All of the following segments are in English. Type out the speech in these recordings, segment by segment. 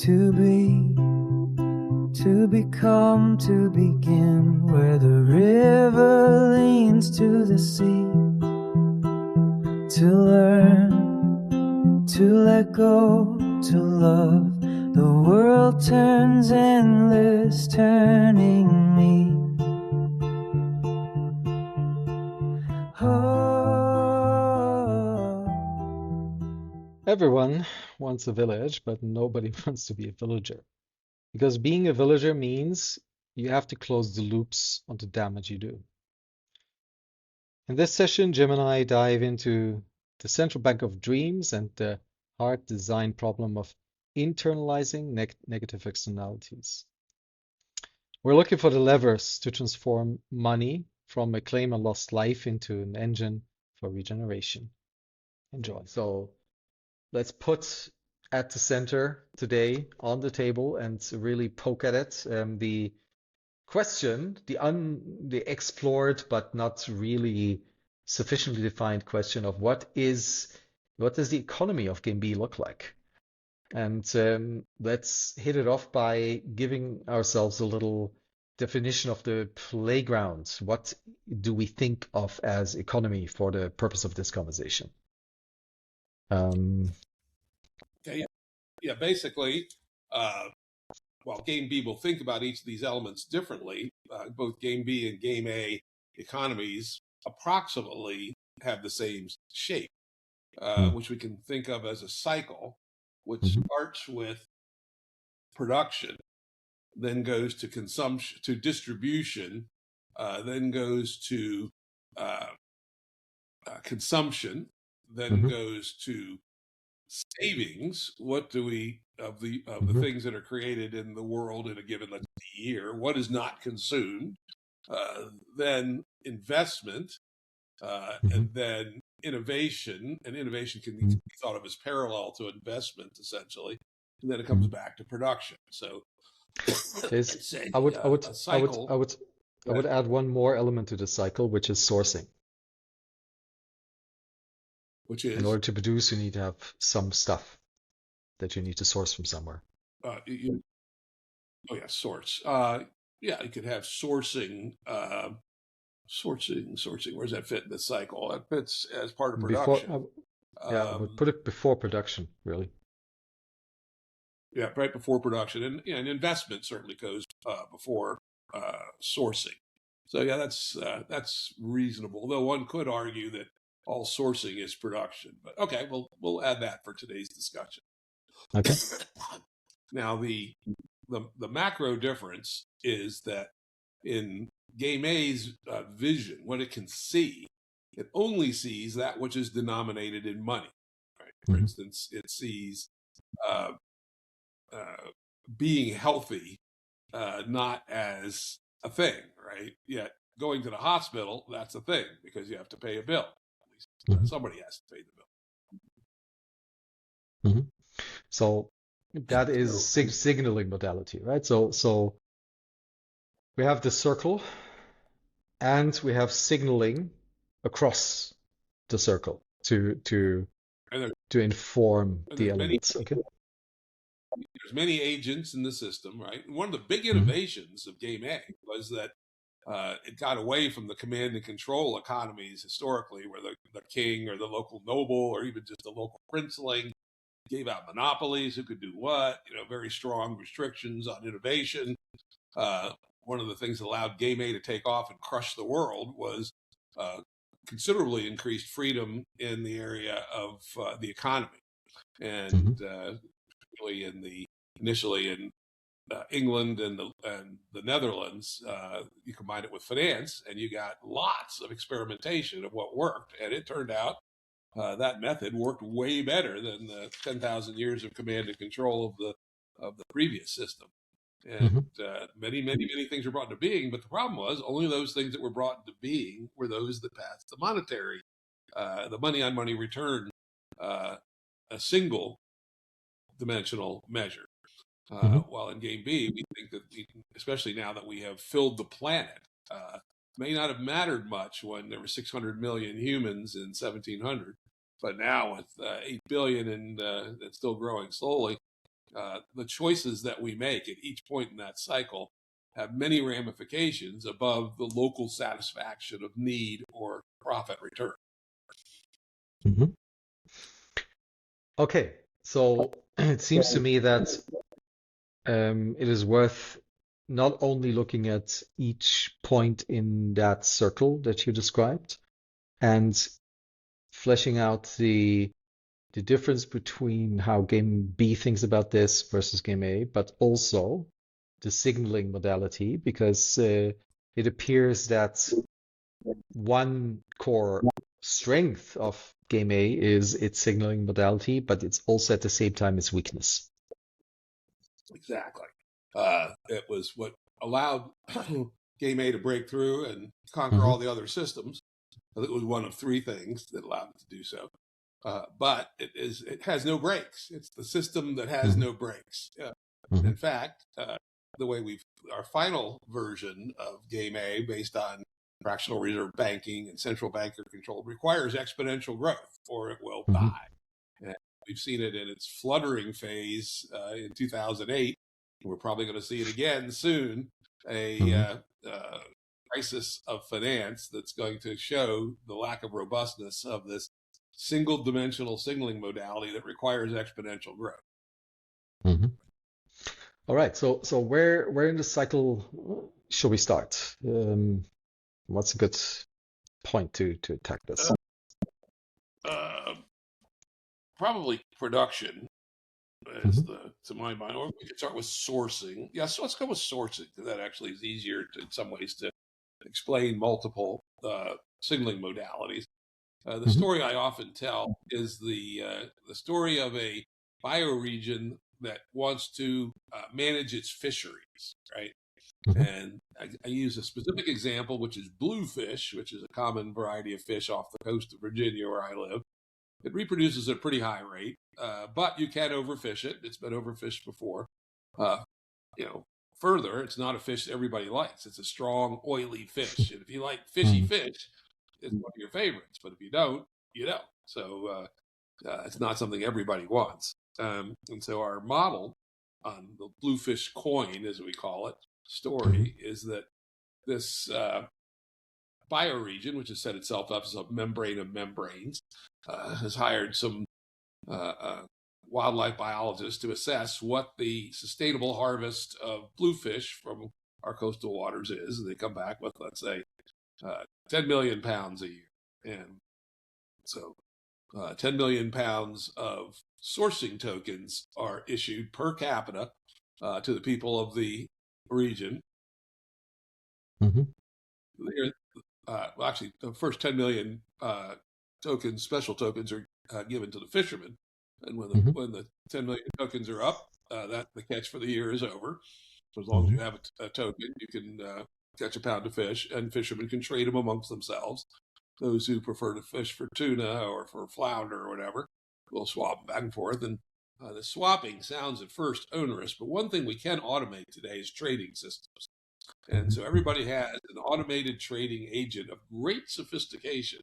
To be, to become, to begin, where the river leans to the sea. To learn, to let go, to love. The world turns endless, turning me. Everyone wants a village, but nobody wants to be a villager. Because being a villager means you have to close the loops on the damage you do. In this session, Jim and I dive into the central bank of dreams and the hard design problem of internalizing negative externalities. We're looking for the levers to transform money from a claim on lost life into an engine for regeneration. Enjoy. So let's put at the center today on the table and really poke at it the question, the explored but not really sufficiently defined question of what does the economy of Game B look like? And let's hit it off by giving ourselves a little definition of the playground. What do we think of as economy for the purpose of this conversation? Okay, yeah, basically, well, Game B will think about each of these elements differently. Both Game B and Game A economies approximately have the same shape, which we can think of as a cycle, which starts with production, then goes to consumption, to distribution, then goes to consumption, then goes to savings. What do we of the things that are created in the world in a given year? What is not consumed? Then investment, and then innovation. And innovation can be thought of as parallel to investment, essentially. And then it comes back to production. So, I would add one more element to the cycle, which is sourcing. Which is, in order to produce, you need to have some stuff that you need to source from somewhere. Source. Yeah, you could have sourcing. Sourcing. Where does that fit in the cycle? That fits as part of production. I would put it before production, really. Yeah, right before production, and investment certainly goes before sourcing. So yeah, that's reasonable. Though one could argue that all sourcing is production. But okay, we'll add that for today's discussion. Okay. Now the macro difference is that in Game A's vision, what it can see, it only sees that which is denominated in money. Right? For instance, it sees being healthy not as a thing, right? Yet going to the hospital, that's a thing because you have to pay a bill. At least somebody has to pay the bill. So that is signaling modality, right? So we have the circle and we have signaling across the circle to inform the elements. Okay. There's many agents in the system, right? And one of the big innovations of Game A was that it got away from the command and control economies historically, where the king or the local noble or even just the local princeling gave out monopolies, who could do what, very strong restrictions on innovation. One of the things that allowed Game A to take off and crush the world was considerably increased freedom in the area of the economy. And initially in England and the Netherlands, you combine it with finance, and you got lots of experimentation of what worked. And it turned out that method worked way better than the 10,000 years of command and control of the previous system. And many things were brought into being, but the problem was only those things that were brought into being were those that passed the monetary, the money on money return, a single dimensional measure. While in Game B, we think that, especially now that we have filled the planet, may not have mattered much when there were 600 million humans in 1700. But now with 8 billion and it's still growing slowly, the choices that we make at each point in that cycle have many ramifications above the local satisfaction of need or profit return. Mhm. Okay, so it seems to me that it is worth not only looking at each point in that circle that you described and fleshing out the difference between how game B thinks about this versus game A, but also the signaling modality, because it appears that one core strength of game A is its signaling modality, but it's also at the same time its weakness. Exactly. It was what allowed game A to break through and conquer all the other systems. It was one of three things that allowed it to do so. But it has no brakes. It's the system that has no brakes. In fact, the way our final version of game A, based on fractional reserve banking and central banker control, requires exponential growth or it will die. And we've seen it in its fluttering phase in 2008. We're probably going to see it again soon. A crisis of finance that's going to show the lack of robustness of this single dimensional signaling modality that requires exponential growth. All right, so where in the cycle should we start? What's a good point to attack this? Probably production is to my mind, or we could start with sourcing. Yeah, so let's go with sourcing. That actually is easier in some ways to explain multiple signaling modalities. The story I often tell is the story of a bioregion that wants to manage its fisheries, right? And I use a specific example, which is bluefish, which is a common variety of fish off the coast of Virginia where I live. It reproduces at a pretty high rate, but you can overfish it. It's been overfished before. Further, it's not a fish that everybody likes. It's a strong, oily fish. And if you like fishy fish, it's one of your favorites. But if you don't, you don't. So it's not something everybody wants. And so our model on the bluefish coin, as we call it, story is that this bioregion, which has set itself up as a membrane of membranes, has hired some wildlife biologists to assess what the sustainable harvest of bluefish from our coastal waters is. And they come back with, let's say, 10 million pounds a year. And so 10 million pounds of sourcing tokens are issued per capita to the people of the region. Well, actually, the first 10 million tokens, special tokens, are given to the fishermen. And when the 10 million tokens are up, that the catch for the year is over. So as long as you have a token, you can catch a pound of fish, and fishermen can trade them amongst themselves. Those who prefer to fish for tuna or for flounder or whatever will swap back and forth. And the swapping sounds at first onerous, but one thing we can automate today is trading systems. And so everybody has an automated trading agent of great sophistication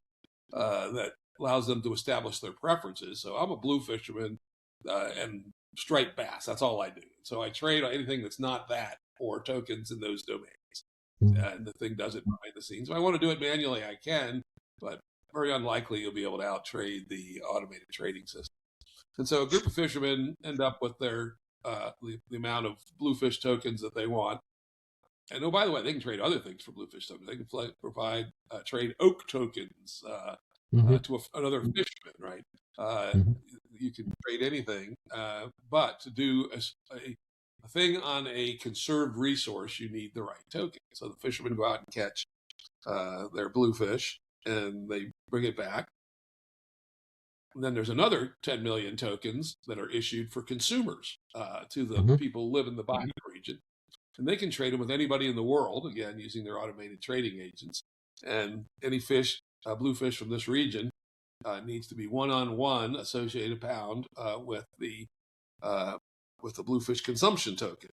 that allows them to establish their preferences. So I'm a blue fisherman and striped bass. That's all I do. So I trade anything that's not that or tokens in those domains. And the thing does it behind the scenes. If I want to do it manually, I can, but very unlikely you'll be able to outtrade the automated trading system. And so a group of fishermen end up with their the amount of bluefish tokens that they want. And oh, by the way, they can trade other things for bluefish tokens. They can provide trade oak tokens to another fisherman, right? You can trade anything, but to do a thing on a conserved resource, you need the right token. So the fishermen go out and catch their bluefish, and they bring it back. And then there's another 10 million tokens that are issued for consumers to the people who live in the bioregion. And they can trade them with anybody in the world, again, using their automated trading agents. And any fish, bluefish from this region, needs to be one-on-one associated pound with the bluefish consumption token.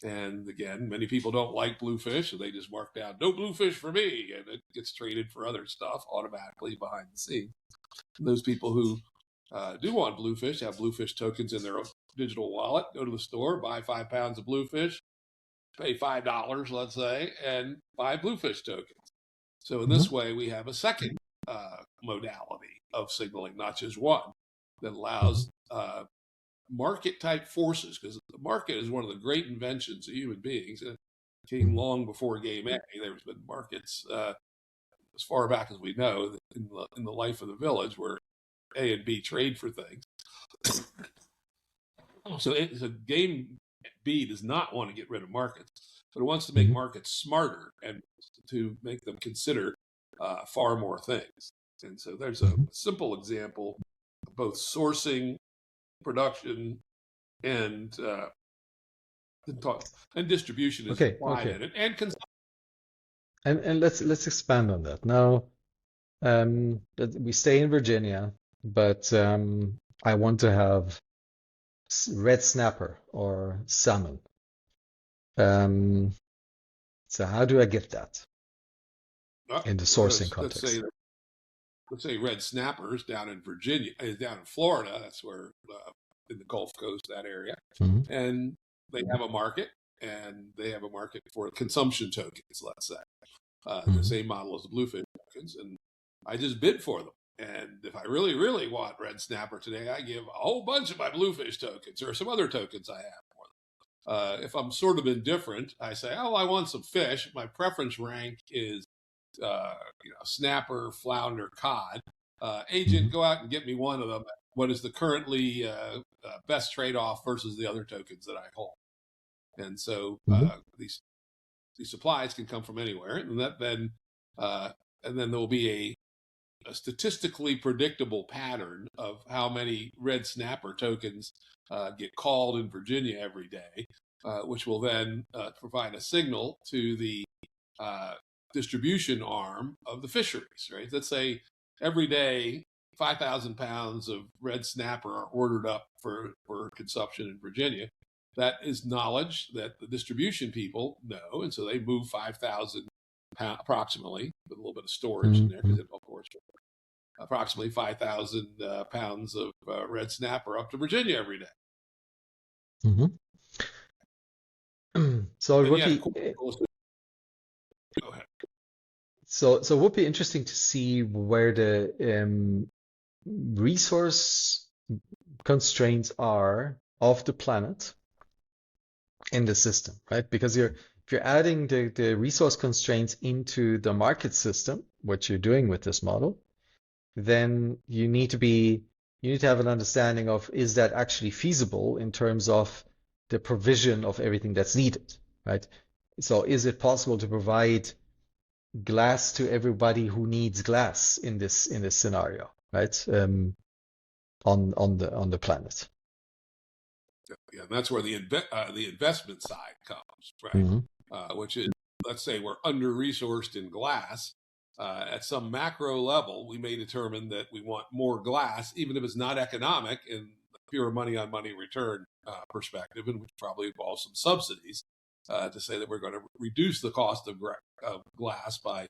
And again, many people don't like bluefish, so they just mark down, no bluefish for me, and it gets traded for other stuff automatically behind the scenes. Those people who do want Bluefish have Bluefish tokens in their digital wallet. Go to the store, buy 5 pounds of Bluefish, pay $5, let's say, and buy Bluefish tokens. So in this way, we have a second modality of signaling, not just one, that allows market type forces, because the market is one of the great inventions of human beings. It came long before game A. There's been markets as far back as we know in the life of the village where A and B trade for things. So game B does not want to get rid of markets, but it wants to make markets smarter and to make them consider far more things. And so there's a simple example of both sourcing, production, and distribution is applied in it, and consumption. And let's expand on that. Now, we stay in Virginia, but I want to have red snapper or salmon. So how do I get that in the sourcing context? Let's say red snappers down in Virginia, down in Florida. That's where in the Gulf Coast, that area, and they have a market, and they have a market for consumption tokens. Let's say the same model as the Bluefish tokens, and I just bid for them. And if I really, really want red snapper today, I give a whole bunch of my Bluefish tokens or some other tokens I have for them. If I'm sort of indifferent, I say, oh, I want some fish. My preference rank is snapper, flounder, cod. Agent, go out and get me one of them. What is the currently best trade-off versus the other tokens that I hold? And so these supplies can come from anywhere, and then there will be a statistically predictable pattern of how many red snapper tokens get called in Virginia every day, which will then provide a signal to the distribution arm of the fisheries, right? Let's say every day 5,000 pounds of red snapper are ordered up for consumption in Virginia. That is knowledge that the distribution people know, and so they move 5,000 approximately, with a little bit of storage in there, because of course, approximately 5,000 pounds of red snapper up to Virginia every day. So it would be so it would be interesting to see where the resource constraints are of the planet in the system, right? Because if you're adding the resource constraints into the market system, what you're doing with this model, then you need to have an understanding of, is that actually feasible in terms of the provision of everything that's needed, right? So is it possible to provide glass to everybody who needs glass in this scenario, right? On the planet. Yeah, and that's where the investment side comes, right? Which is, let's say we're under-resourced in glass. At some macro level, we may determine that we want more glass, even if it's not economic in the pure money-on-money return perspective, and which probably involves some subsidies to say that we're going to reduce the cost of glass by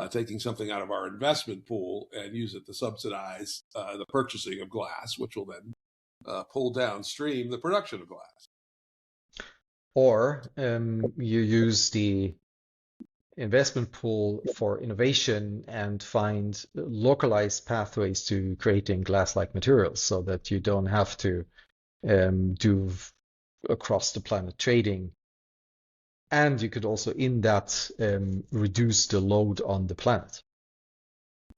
taking something out of our investment pool and use it to subsidize the purchasing of glass, which will then pull downstream the production of glass. Or you use the investment pool for innovation and find localized pathways to creating glass-like materials, so that you don't have to do across the planet trading. And you could also, in that, reduce the load on the planet.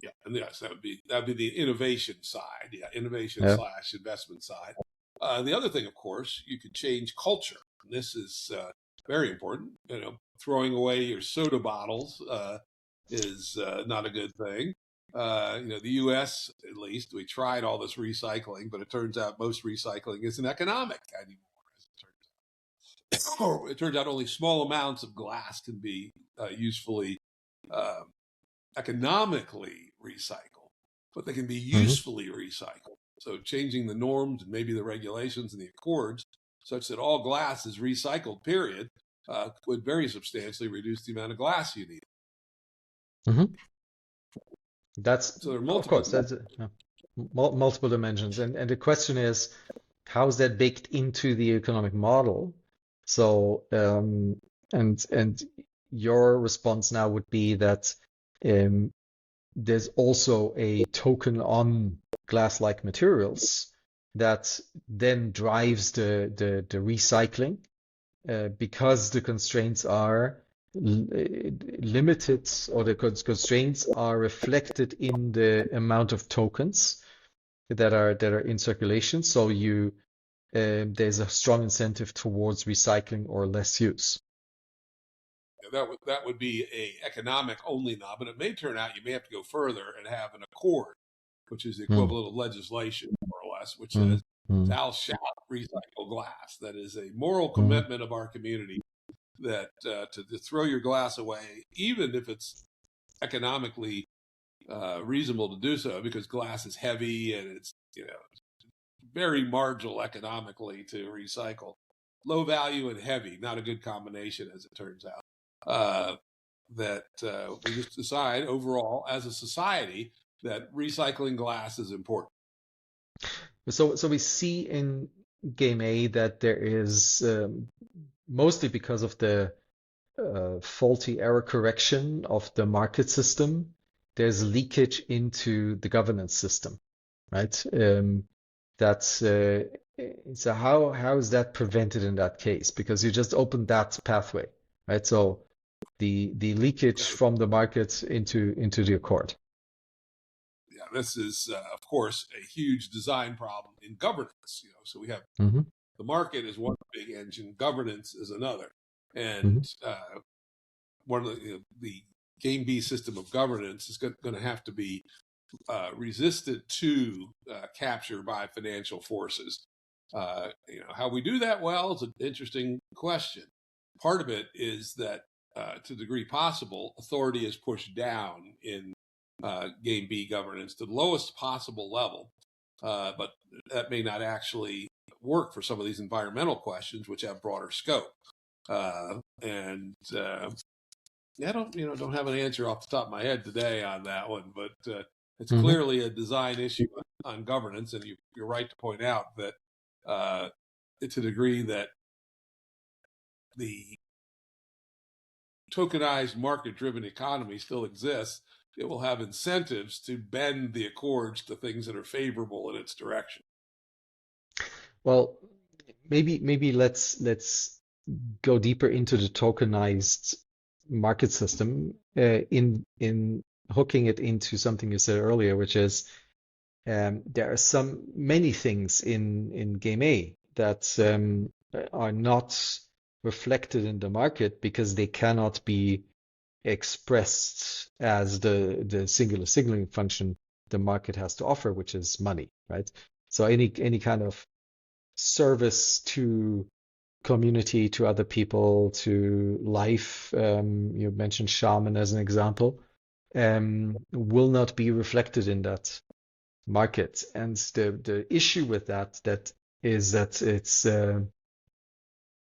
Yeah, and yes, that would be the innovation side. Yeah, innovation/investment side. The other thing, of course, you could change culture. And this is very important. Throwing away your soda bottles is not a good thing. The U.S., at least, we tried all this recycling, but it turns out most recycling isn't economic anymore. Or it turns out only small amounts of glass can be usefully, economically recycled, but they can be usefully recycled. So changing the norms and maybe the regulations and the accords such that all glass is recycled, period, would very substantially reduce the amount of glass you need. That's, So there are of multiple. course, that's multiple dimensions. And the question is, how is that baked into the economic model? So, and your response now would be that um, there's also a token on glass-like materials that then drives the recycling because the constraints are limited, or the constraints are reflected in the amount of tokens that are in circulation. So there's a strong incentive towards recycling or less use. That would be a economic only now, but it may turn out you may have to go further and have an accord, which is the Mm, equivalent of legislation, more or less, which mm, says mm, thou shalt recycle glass. That is a moral mm, commitment of our community that to throw your glass away, even if it's economically reasonable to do so, because glass is heavy and it's very marginal economically to recycle. Low value and heavy, not a good combination, as it turns out. That we just decide overall as a society that recycling glass is important. So we see in game A that there is mostly because of the faulty error correction of the market system, there's leakage into the governance system, right? That's so how is that prevented in that case? Because you just opened that pathway, right? So the leakage from the market into the accord. Yeah, this is of course a huge design problem in governance. So we have Hmm. the market is one big engine, governance is another, Hmm. and one of the game B system of governance is going to have to be resistant to capture by financial forces. How we do that well is an interesting question. Part of it is that, to the degree possible, authority is pushed down in game B governance to the lowest possible level, but that may not actually work for some of these environmental questions, which have broader scope. And I don't have an answer off the top of my head today on that one, but it's Hmm. clearly a design issue on governance, and you're right to point out that to the degree that the tokenized market-driven economy still exists, it will have incentives to bend the accords to things that are favorable in its direction. Well, maybe let's go deeper into the tokenized market system in hooking it into something you said earlier, which is there are many things in game A that are not reflected in the market because they cannot be expressed as the singular signaling function the market has to offer, which is money, right? So any kind of service to community, to other people, to life, you mentioned shaman as an example, will not be reflected in that market. And the issue with that is that it's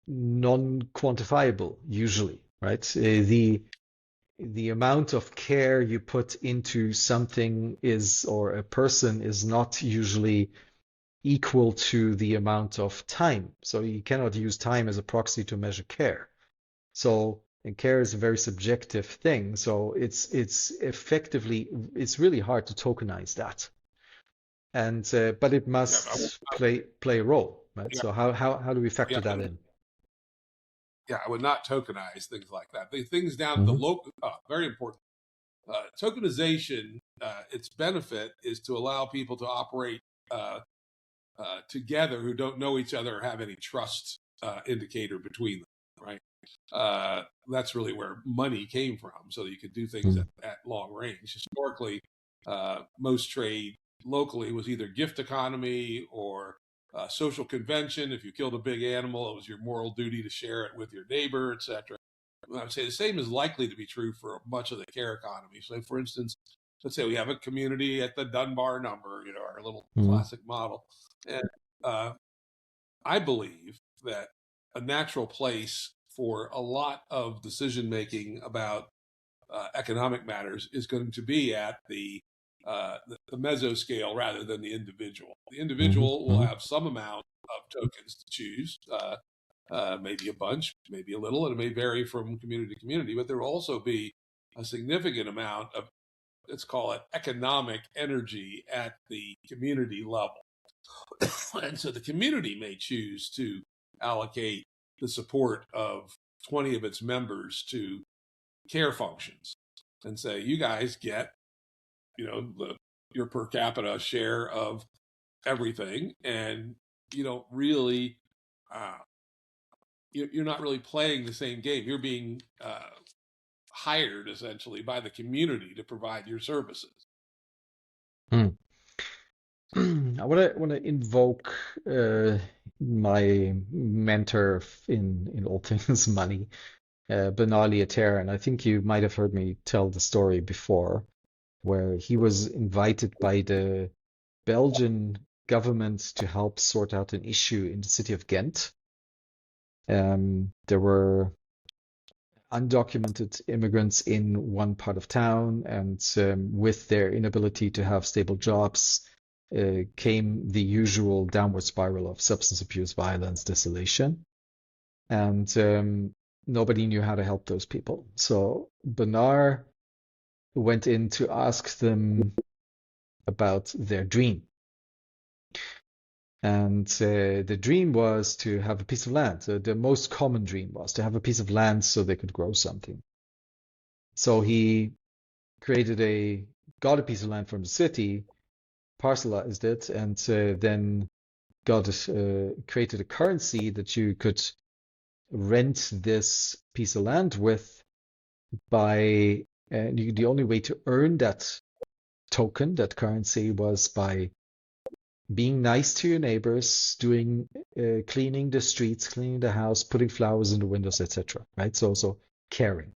non-quantifiable usually, right? The amount of care you put into something is, or a person is not usually equal to the amount of time. So you cannot use time as a proxy to measure care. So, and care is a very subjective thing. So it's effectively, it's really hard to tokenize that. And but it Yeah, must play a role, right? yeah, So how do we factor yeah, that in? yeah. I would not tokenize things like that. The things down at the Hmm. local, very important. Tokenization, its benefit is to allow people to operate uh, together who don't know each other or have any trust indicator between them, right? That's really where money came from, so that you could do things at long range. Historically, most trade locally was either gift economy or social convention. If you killed a big animal, it was your moral duty to share it with your neighbor, etc. I would say the same is likely to be true for much of the care economy. So, for instance, let's say we have a community at the Dunbar number, our little Hmm. classic model. And uh, I believe that a natural place for a lot of decision making about economic matters is going to be at the the mesoscale rather than the individual. The Hmm. individual will Hmm. have some amount of tokens to choose, maybe a bunch, maybe a little, and it may vary from community to community, but there will also be a significant amount of, let's call it, economic energy at the community level. And so the community may choose to allocate the support of 20 of its members to care functions and say, you guys get, your per capita share of everything, and you don't really, uh, you're not really playing the same game. You're being hired essentially by the community to provide your services. Hmm. I want to invoke my mentor in all things money, Bernard Lietaer, and I think you might have heard me tell the story before, where he was invited by the Belgian government to help sort out an issue in the city of Ghent. There were undocumented immigrants in one part of town, and with their inability to have stable jobs, came the usual downward spiral of substance abuse, violence, desolation, and nobody knew how to help those people. So Bernard went in to ask them about their dream. And the dream was to have a piece of land. The most common dream was to have a piece of land so they could grow something. So he got a piece of land from the city, parcelized it, and then created a currency that you could rent this piece of land with by, and the only way to earn that token, that currency, was by being nice to your neighbors, cleaning the streets, cleaning the house, putting flowers in the windows, etc. Right? So caring.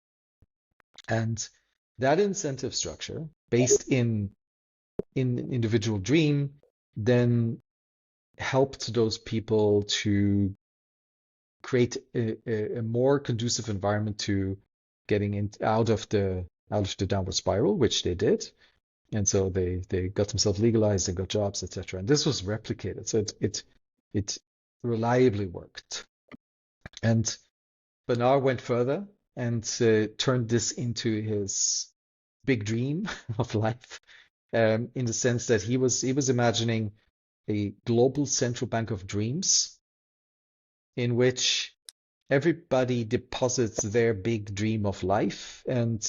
And that incentive structure, based in individual dream, then helped those people to create a more conducive environment to getting out of the downward spiral, which they did. And so they got themselves legalized and got jobs, etc. And this was replicated, so it reliably worked. And Bernard went further and turned this into his big dream of life, in the sense that he was imagining a global central bank of dreams in which everybody deposits their big dream of life, and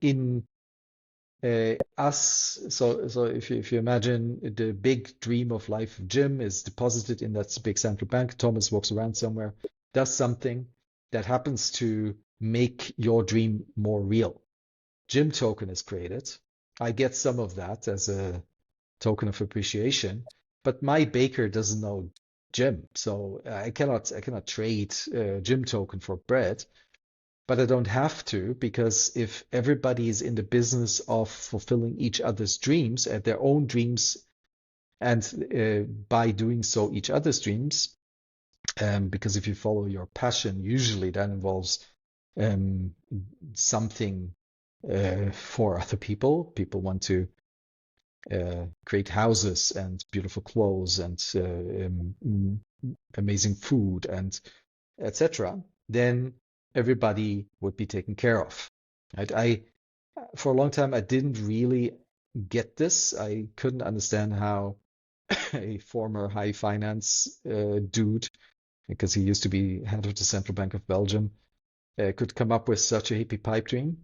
in us. So if you imagine the big dream of life of Jim is deposited in that big central bank, Thomas walks around somewhere, does something that happens to make your dream more real. Jim token is created. I get some of that as a token of appreciation, but my baker doesn't know Jim, so I cannot trade Jim token for bread. But I don't have to, because if everybody is in the business of fulfilling each other's dreams and their own dreams, and by doing so each other's dreams, because if you follow your passion, usually that involves um, something for other people. People want to create houses and beautiful clothes and amazing food and etc., then everybody would be taken care of. Right? For a long time, I didn't really get this. I couldn't understand how a former high finance dude, because he used to be head of the Central Bank of Belgium, could come up with such a hippie pipe dream.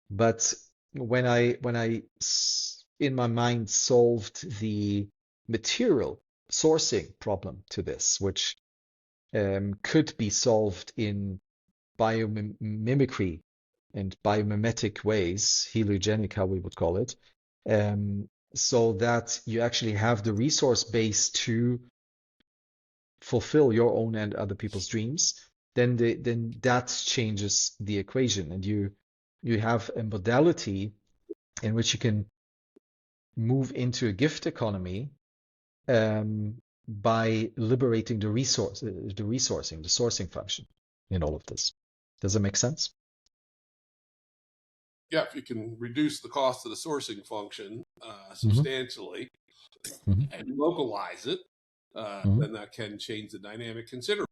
But when I in my mind solved the material sourcing problem to this, which could be solved in biomimicry and biomimetic ways, heliogenic, how we would call it, so that you actually have the resource base to fulfill your own and other people's dreams, then that changes the equation, and you have a modality in which you can move into a gift economy by liberating the resourcing, the sourcing function in all of this. Does it make sense? yeah, if you can reduce the cost of the sourcing function substantially and localize it, then that can change the dynamic considerably.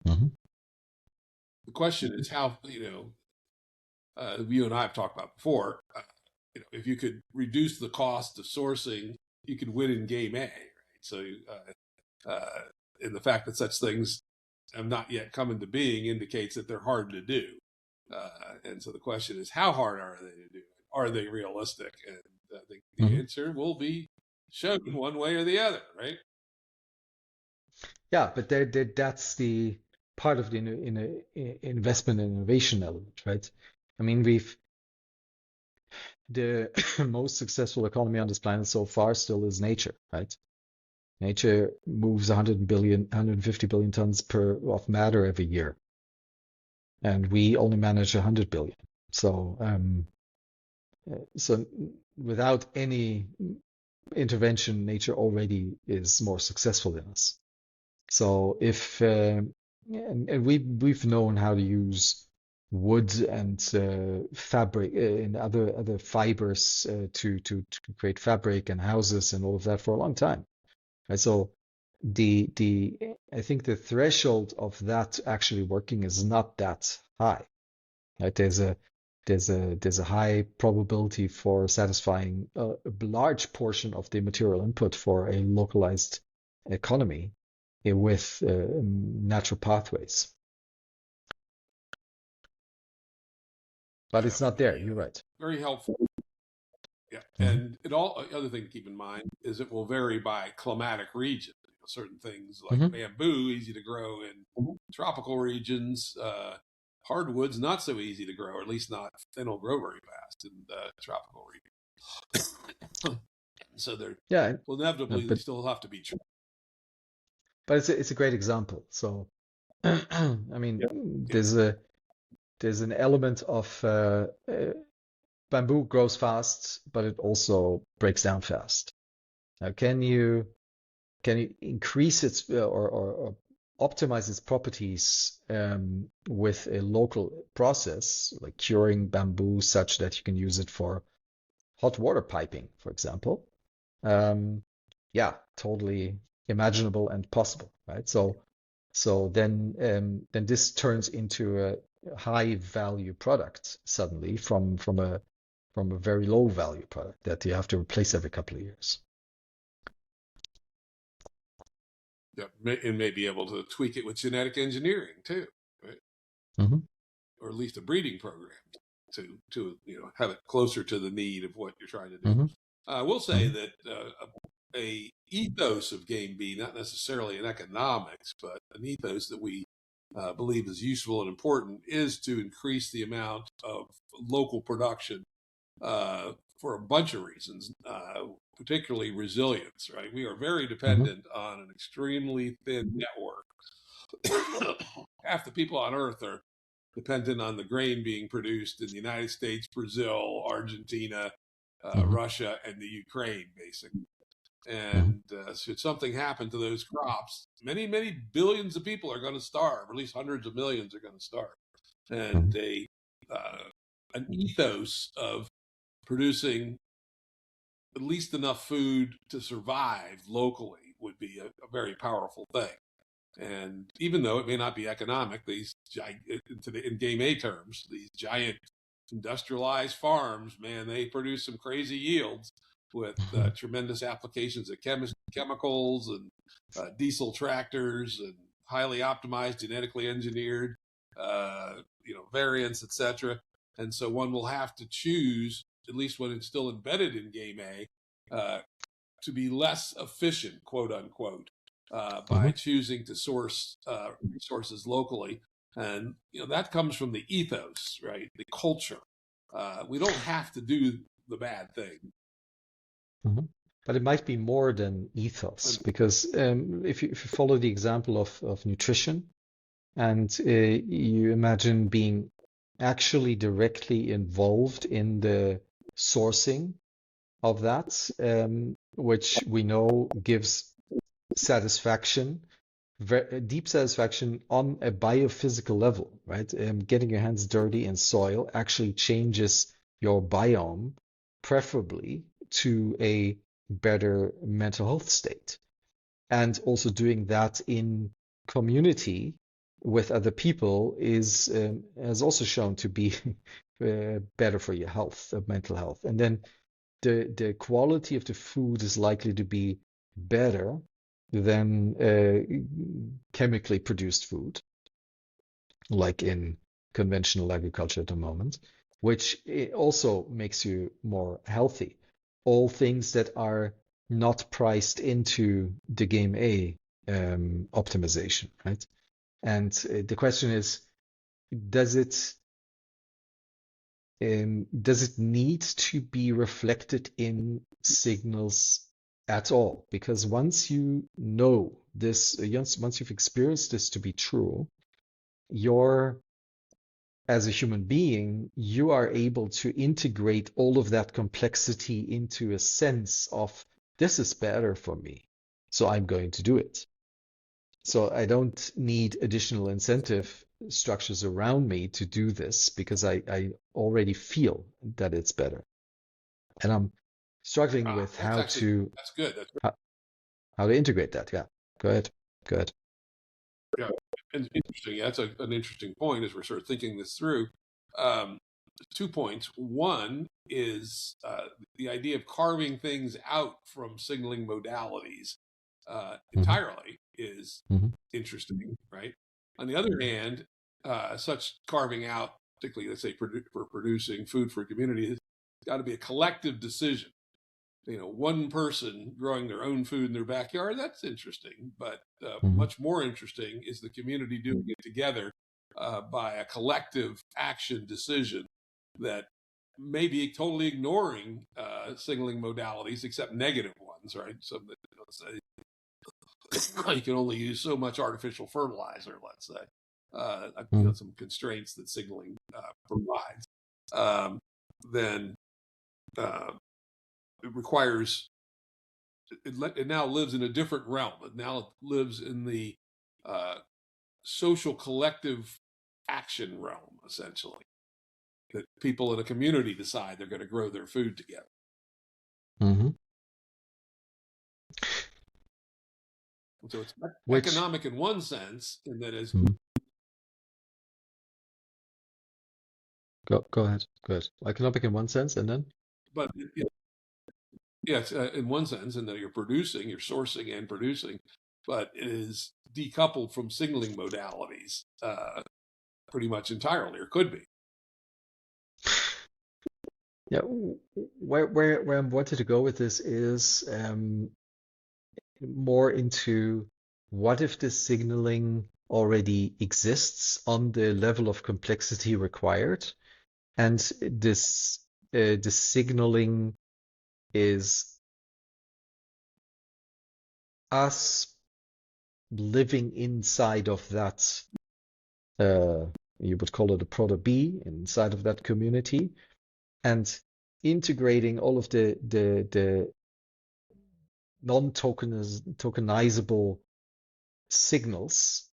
The question is how, you and I have talked about before, if you could reduce the cost of sourcing, you could win in game A, right? So, and the fact that such things have not yet come into being indicates that they're hard to do. And so the question is, how hard are they to do? Are they realistic? And I think the answer will be shown one way or the other, right? Yeah, but that's the part of the investment and innovation element, right? I mean, the most successful economy on this planet so far still is nature, right? Nature moves 150 billion tons of matter every year, and we only manage 100 billion. So, so without any intervention, nature already is more successful than us. So if and we've known how to use wood and fabric and other fibers to create fabric and houses and all of that for a long time. Right? So I think the threshold of that actually working is not that high. Right? There's a high probability for satisfying a large portion of the material input for a localized economy with natural pathways. But it's not there. You're right. Very helpful. Yeah, and other thing to keep in mind is it will vary by climatic region. Certain things like bamboo, easy to grow in tropical regions. Hardwoods, not so easy to grow, or at least not, they don't grow very fast in tropical regions. So there will inevitably still have to be. But it's a great example. So, I mean, there's an element of bamboo grows fast, but it also breaks down fast. Now, can you increase its or optimize its properties with a local process like curing bamboo such that you can use it for hot water piping, for example? Yeah, totally imaginable and possible, right? So then this turns into a high value product suddenly from a very low value product that you have to replace every couple of years. Yeah, and may be able to tweak it with genetic engineering too, right? Or at least a breeding program to have it closer to the need of what you're trying to do. I will say that a ethos of Game B, not necessarily in economics, but an ethos that we believe is useful and important, is to increase the amount of local production for a bunch of reasons, particularly resilience, right? We are very dependent on an extremely thin network. Half the people on Earth are dependent on the grain being produced in the United States, Brazil, Argentina, Russia, and the Ukraine, basically. And should something happen to those crops, many, many billions of people are going to starve, or at least hundreds of millions are going to starve. And an ethos of producing at least enough food to survive locally would be a very powerful thing. And even though it may not be economic, in Game A terms, these giant industrialized farms, man, they produce some crazy yields with tremendous applications of chemicals and diesel tractors and highly optimized, genetically engineered, variants, etc. And so one will have to choose, at least when it's still embedded in Game A, to be less efficient, quote unquote, by choosing to source resources locally. And that comes from the ethos, right? The culture. We don't have to do the bad thing. But it might be more than ethos, because if you follow the example of nutrition, and you imagine being actually directly involved in the sourcing of that, which we know gives satisfaction deep satisfaction on a biophysical level, right? Getting your hands dirty in soil actually changes your biome, preferably to a better mental health state. And also doing that in community with other people has also shown to be better for your health, mental health. And then the quality of the food is likely to be better than chemically produced food, like in conventional agriculture at the moment, which also makes you more healthy. All things that are not priced into the game A optimization, right? And the question is, does it need to be reflected in signals at all? Because once you know this, once you've experienced this to be true, as a human being, you are able to integrate all of that complexity into a sense of this is better for me, so I'm going to do it. So I don't need additional incentive structures around me to do this because I already feel that it's better. And I'm struggling with That's good. how to integrate that. Yeah. Go ahead. Go ahead. Yeah, and interesting. Yeah, that's an interesting point as we're sort of thinking this through. 2 points. One is the idea of carving things out from signaling modalities entirely is interesting, right? On the other hand, such carving out, particularly let's say for producing food for a community, has got to be a collective decision. One person growing their own food in their backyard, that's interesting. But much more interesting is the community doing it together by a collective action decision that may be totally ignoring signaling modalities, except negative ones, right? So that, say you can only use so much artificial fertilizer, let's say, some constraints that signaling provides. Then it requires it now lives in a different realm. It now lives in the social collective action realm, essentially. That people in a community decide they're going to grow their food together. Mm-hmm. And so it's economic in one sense, in that as Go ahead. Go ahead. Economic in one sense, and then? But yes, in one sense, in that you're sourcing and producing, but it is decoupled from signaling modalities pretty much entirely, or could be. Yeah, where I wanted to go with this is more into what if the signaling already exists on the level of complexity required, and this the signaling is us living inside of that, you would call it a product B, inside of that community, and integrating all of the non-tokenizable signals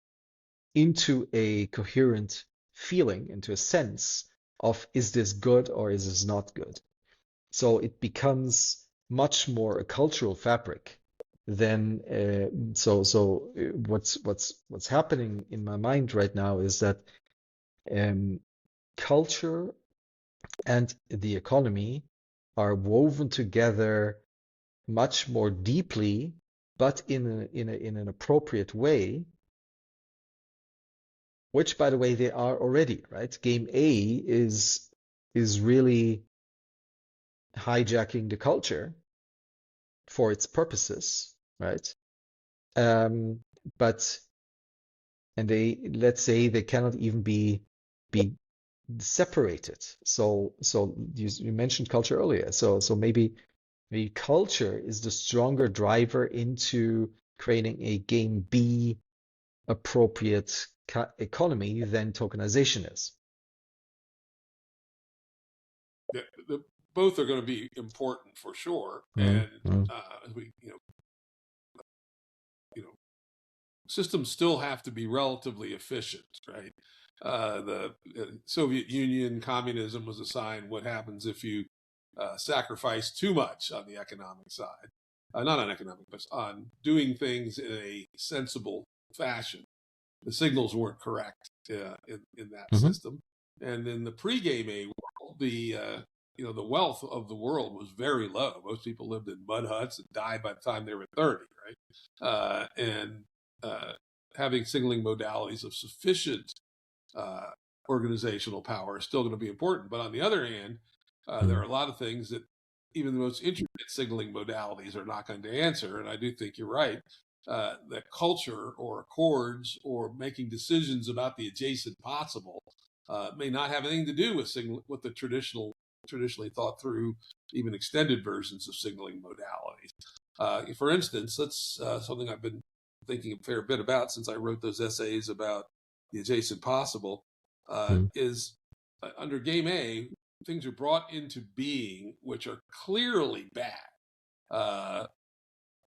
into a coherent feeling, into a sense of is this good or is this not good? So it becomes much more a cultural fabric than what's happening in my mind right now is that culture and the economy are woven together much more deeply, but in an appropriate way, which, by the way, they are already, right? Game A is really hijacking the culture for its purposes, right? But let's say they cannot even be separated. So you mentioned culture earlier. So maybe culture is the stronger driver into creating a game B appropriate economy than tokenization is. Both are going to be important for sure, and as we systems still have to be relatively efficient, right? The Soviet Union, communism was a sign. What happens if you sacrifice too much on the economic side? Not on economic, but on doing things in a sensible fashion. The signals weren't correct in that system. And in the pre-game A world, the wealth of the world was very low. Most people lived in mud huts and died by the time they were 30, right? And having signaling modalities of sufficient organizational power is still going to be important. But on the other hand, there are a lot of things that even the most intricate signaling modalities are not going to answer. And I do think you're right that culture or accords or making decisions about the adjacent possible may not have anything to do with the traditionally thought through, even extended versions of signaling modalities. For instance, that's something I've been thinking a fair bit about since I wrote those essays about the adjacent possible, is under game A, things are brought into being which are clearly bad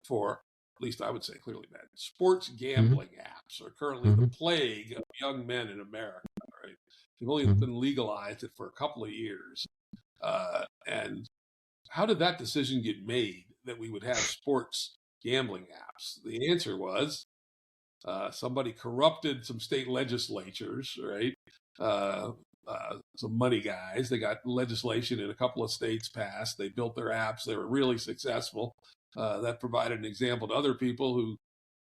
for, at least I would say clearly bad. Sports gambling apps are currently the plague of young men in America, right? They've only been legalized for a couple of years. And how did that decision get made that we would have sports gambling apps? The answer was somebody corrupted some state legislatures, right? Some money guys. They got legislation in a couple of states passed. They built their apps. They were really successful. That provided an example to other people who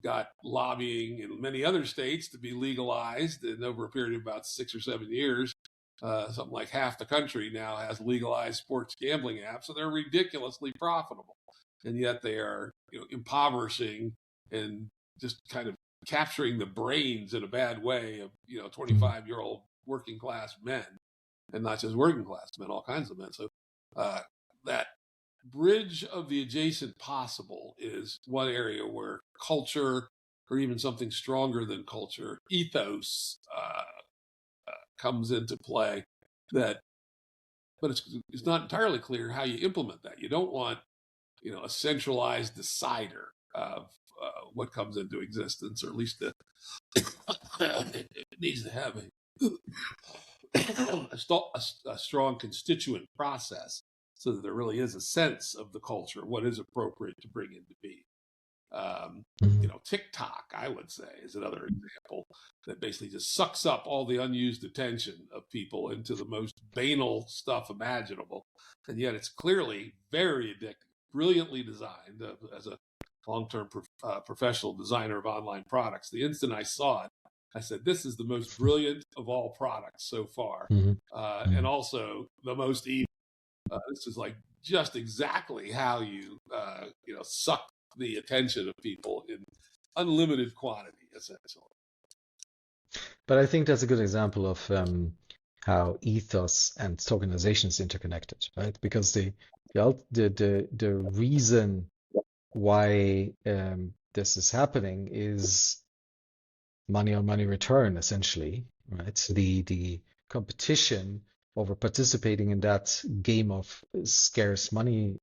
got lobbying in many other states to be legalized. And over a period of about 6 or 7 years, something like half the country now has legalized sports gambling apps, and they're ridiculously profitable. And yet they are, impoverishing and just kind of capturing the brains in a bad way of 25-year-old working class men, and not just working class men, all kinds of men. So that bridge of the adjacent possible is one area where culture, or even something stronger than culture, ethos, comes into play. But it's not entirely clear how you implement that. You don't want a centralized decider of what comes into existence, or at least it needs to have a strong constituent process, so that there really is a sense of the culture, what is appropriate to bring into being. TikTok, I would say, is another example that basically just sucks up all the unused attention of people into the most banal stuff imaginable. And yet it's clearly very addictive, brilliantly designed as a long-term professional designer of online products. The instant I saw it, I said, this is the most brilliant of all products so far, and also the most evil. This is like just exactly how you suck the attention of people in unlimited quantity, essentially. But I think that's a good example of how ethos and tokenization is interconnected, right? Because the reason why this is happening is money on money return, essentially, right? The competition over participating in that game of scarce money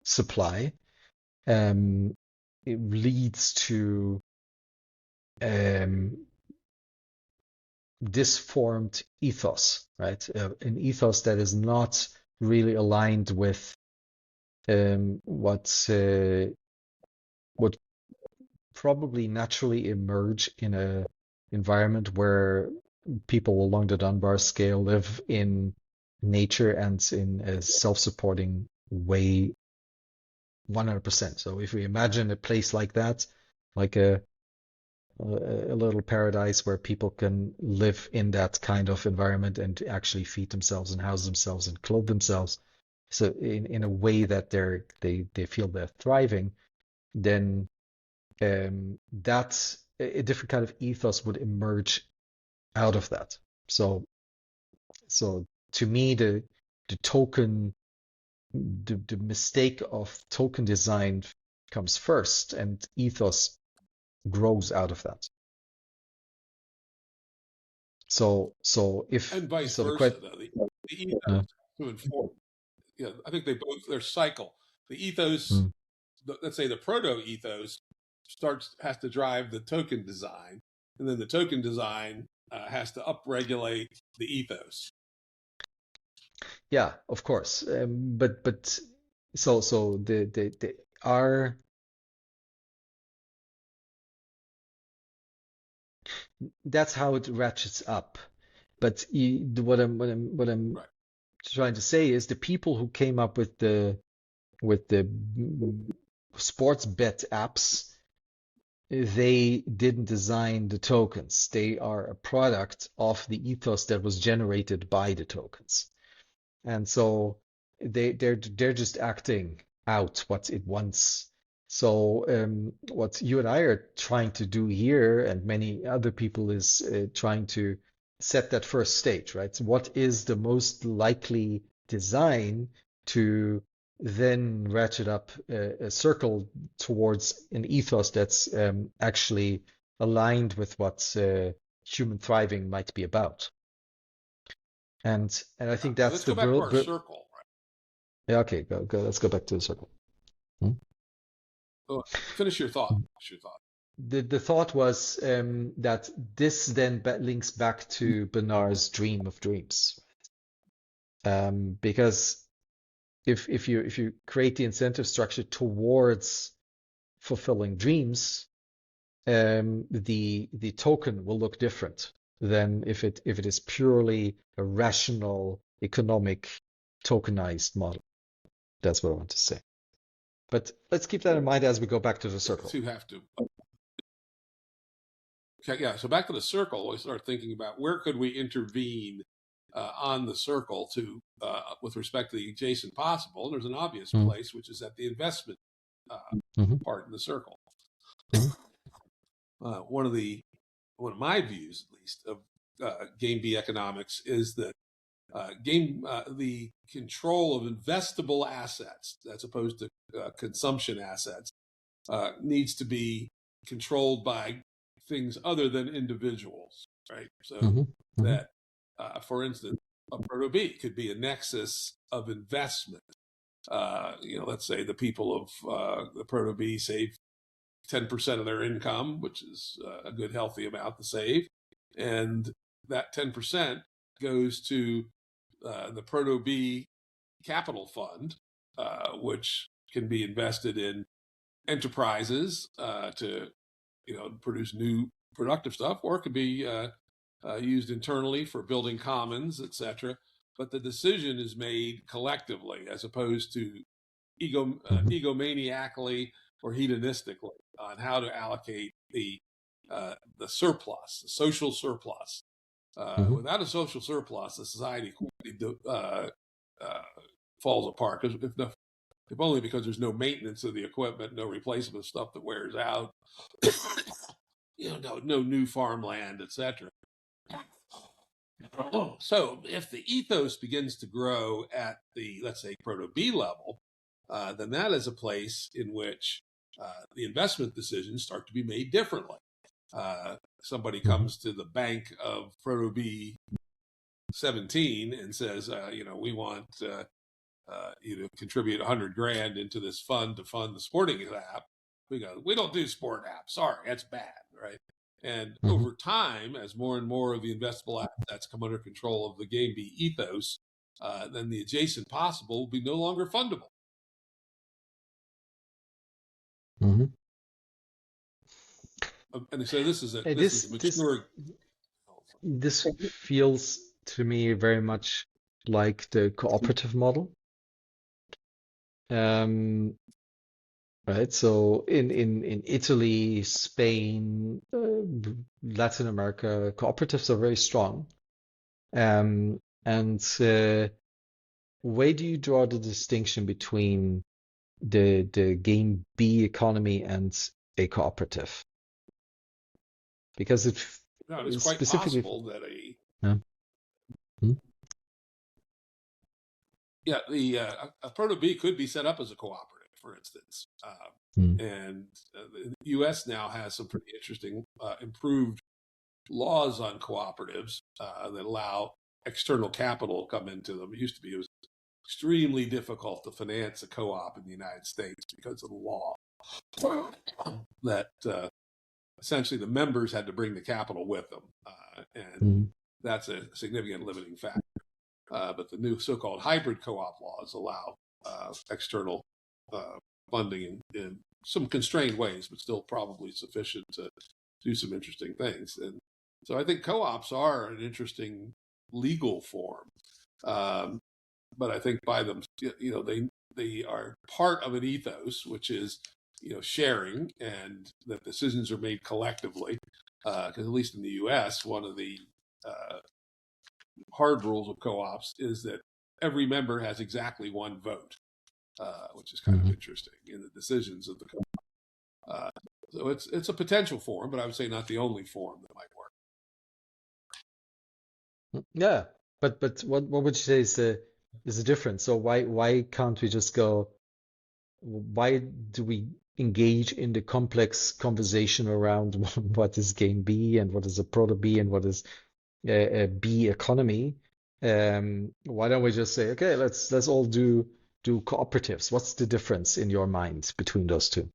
supply, it leads to disformed ethos, right? An ethos that is not really aligned with what would probably naturally emerge in a environment where people along the Dunbar scale live in nature and in a self-supporting way 100%. So if we imagine a place like that, like a little paradise where people can live in that kind of environment and actually feed themselves and house themselves and clothe themselves, so in a way that they feel they're thriving, then that's a different kind of ethos would emerge out of that. So to me, the mistake of token design comes first, and ethos grows out of that. So if and vice versa, though, the ethos to inform. I think their cycle. The ethos, let's say the proto ethos, has to drive the token design, and then the token design has to upregulate the ethos. Yeah, of course. But so the our that's how it ratchets up. But what I'm Right. trying to say is the people who came up with the sports bet apps, they didn't design the tokens. They are a product of the ethos that was generated by the tokens. And so they're just acting out what it wants. So what you and I are trying to do here, and many other people, is trying to set that first stage, right? So what is the most likely design to then ratchet up a circle towards an ethos that's actually aligned with what human thriving might be about. And I think that's Let's the go back to our circle. Right? yeah, okay, go. Let's go back to the circle. Oh, finish your thought. Finish your thought. The thought was that this then links back to Bernard's dream of dreams, because if you create the incentive structure towards fulfilling dreams, the token will look different than if it is purely a rational economic tokenized model. That's what I want to say. But let's keep that in mind as we go back to the circle. To have to. Okay, yeah. So back to the circle, we start thinking about where could we intervene on the circle to with respect to the adjacent possible. And there's an obvious place, which is at the investment part in the circle. One of my views, at least, of game B economics is that the control of investable assets, as opposed to consumption assets, needs to be controlled by things other than individuals, right? So that, for instance, a proto B could be a nexus of investment. Let's say the people of the proto B save 10% of their income, which is a good, healthy amount to save. And that 10% goes to the Proto B Capital Fund, which can be invested in enterprises to produce new productive stuff, or it could be used internally for building commons, etc. But the decision is made collectively, as opposed to egomaniacally or hedonistically, on how to allocate the surplus, the social surplus. Without a social surplus, the society quickly falls apart. Because if only because there's no maintenance of the equipment, no replacement of stuff that wears out, no new farmland, etc. So if the ethos begins to grow at the, let's say, proto B level, then that is a place in which the investment decisions start to be made differently. Somebody comes to the bank of proto B 17 and says, we want you to contribute 100 grand into this fund to fund the sporting app. We go, we don't do sport apps. Sorry, that's bad, right? And over time, as more and more of the investable assets come under control of the game B ethos, then the adjacent possible will be no longer fundable. And so this is a mature. This feels to me very much like the cooperative model. Right. So in Italy, Spain, Latin America, cooperatives are very strong. And where do you draw the distinction between the game B economy and a cooperative? Because it's quite possible that a proto B could be set up as a cooperative, for instance. And the U.S. now has some pretty interesting improved laws on cooperatives that allow external capital to come into them. It was extremely difficult to finance a co-op in the United States because of the law. that essentially the members had to bring the capital with them, and Mhm. that's a significant limiting factor. But the new so-called hybrid co-op laws allow external funding in some constrained ways, but still probably sufficient to do some interesting things. And so I think co-ops are an interesting legal form, but I think by them, they are part of an ethos, which is sharing, and that decisions are made collectively. Because at least in the U.S., one of the hard rules of co-ops is that every member has exactly one vote, which is kind of interesting in the decisions of the co-op. So it's a potential form, but I would say not the only form that might work. Yeah, but what would you say is the difference? So why can't we just go? Why do we engage in the complex conversation around what is game B and what is a proto B and what is a B economy? Why don't we just say, okay, let's all do cooperatives? What's the difference in your mind between those two?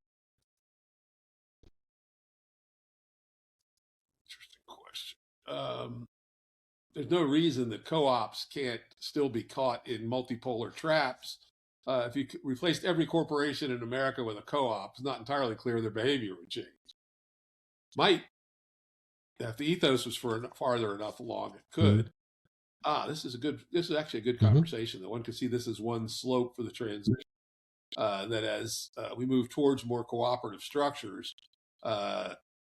Interesting question. There's no reason that co-ops can't still be caught in multipolar traps. If you replaced every corporation in America with a co-op, it's not entirely clear their behavior would change. Might, if the ethos was farther enough along, it could. This is actually a good conversation. That one could see this as one slope for the transition. That as we move towards more cooperative structures,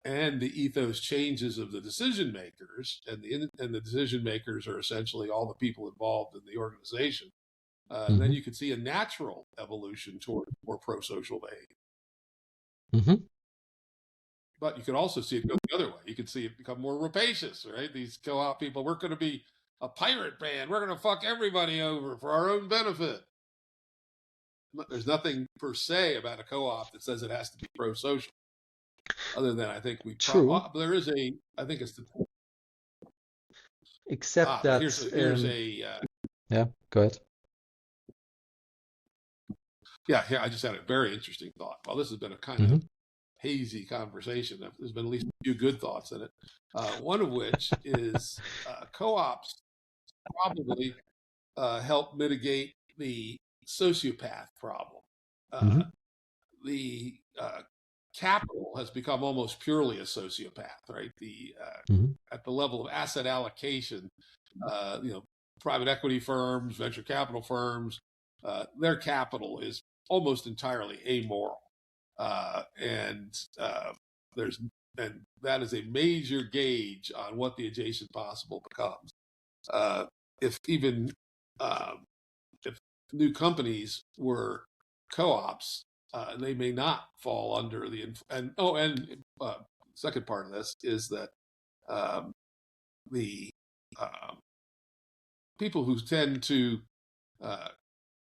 and the ethos changes of the decision makers, and the decision makers are essentially all the people involved in the organization, then you could see a natural evolution toward more pro-social behavior. But you could also see it go the other way. You could see it become more rapacious, right? These co-op people, we're going to be a pirate band. We're going to fuck everybody over for our own benefit. There's nothing per se about a co-op that says it has to be pro-social. Other than I think there is a, I think it's the. Except that here's a. Yeah, go ahead. Yeah, I just had a very interesting thought. Well, this has been a kind of hazy conversation. There's been at least a few good thoughts in it. One of which is co-ops probably help mitigate the sociopath problem. The capital has become almost purely a sociopath, right? At the level of asset allocation, private equity firms, venture capital firms, their capital is almost entirely amoral, and that is a major gauge on what the adjacent possible becomes. If new companies were co-ops, they may not fall under the second part of this is that the people who tend to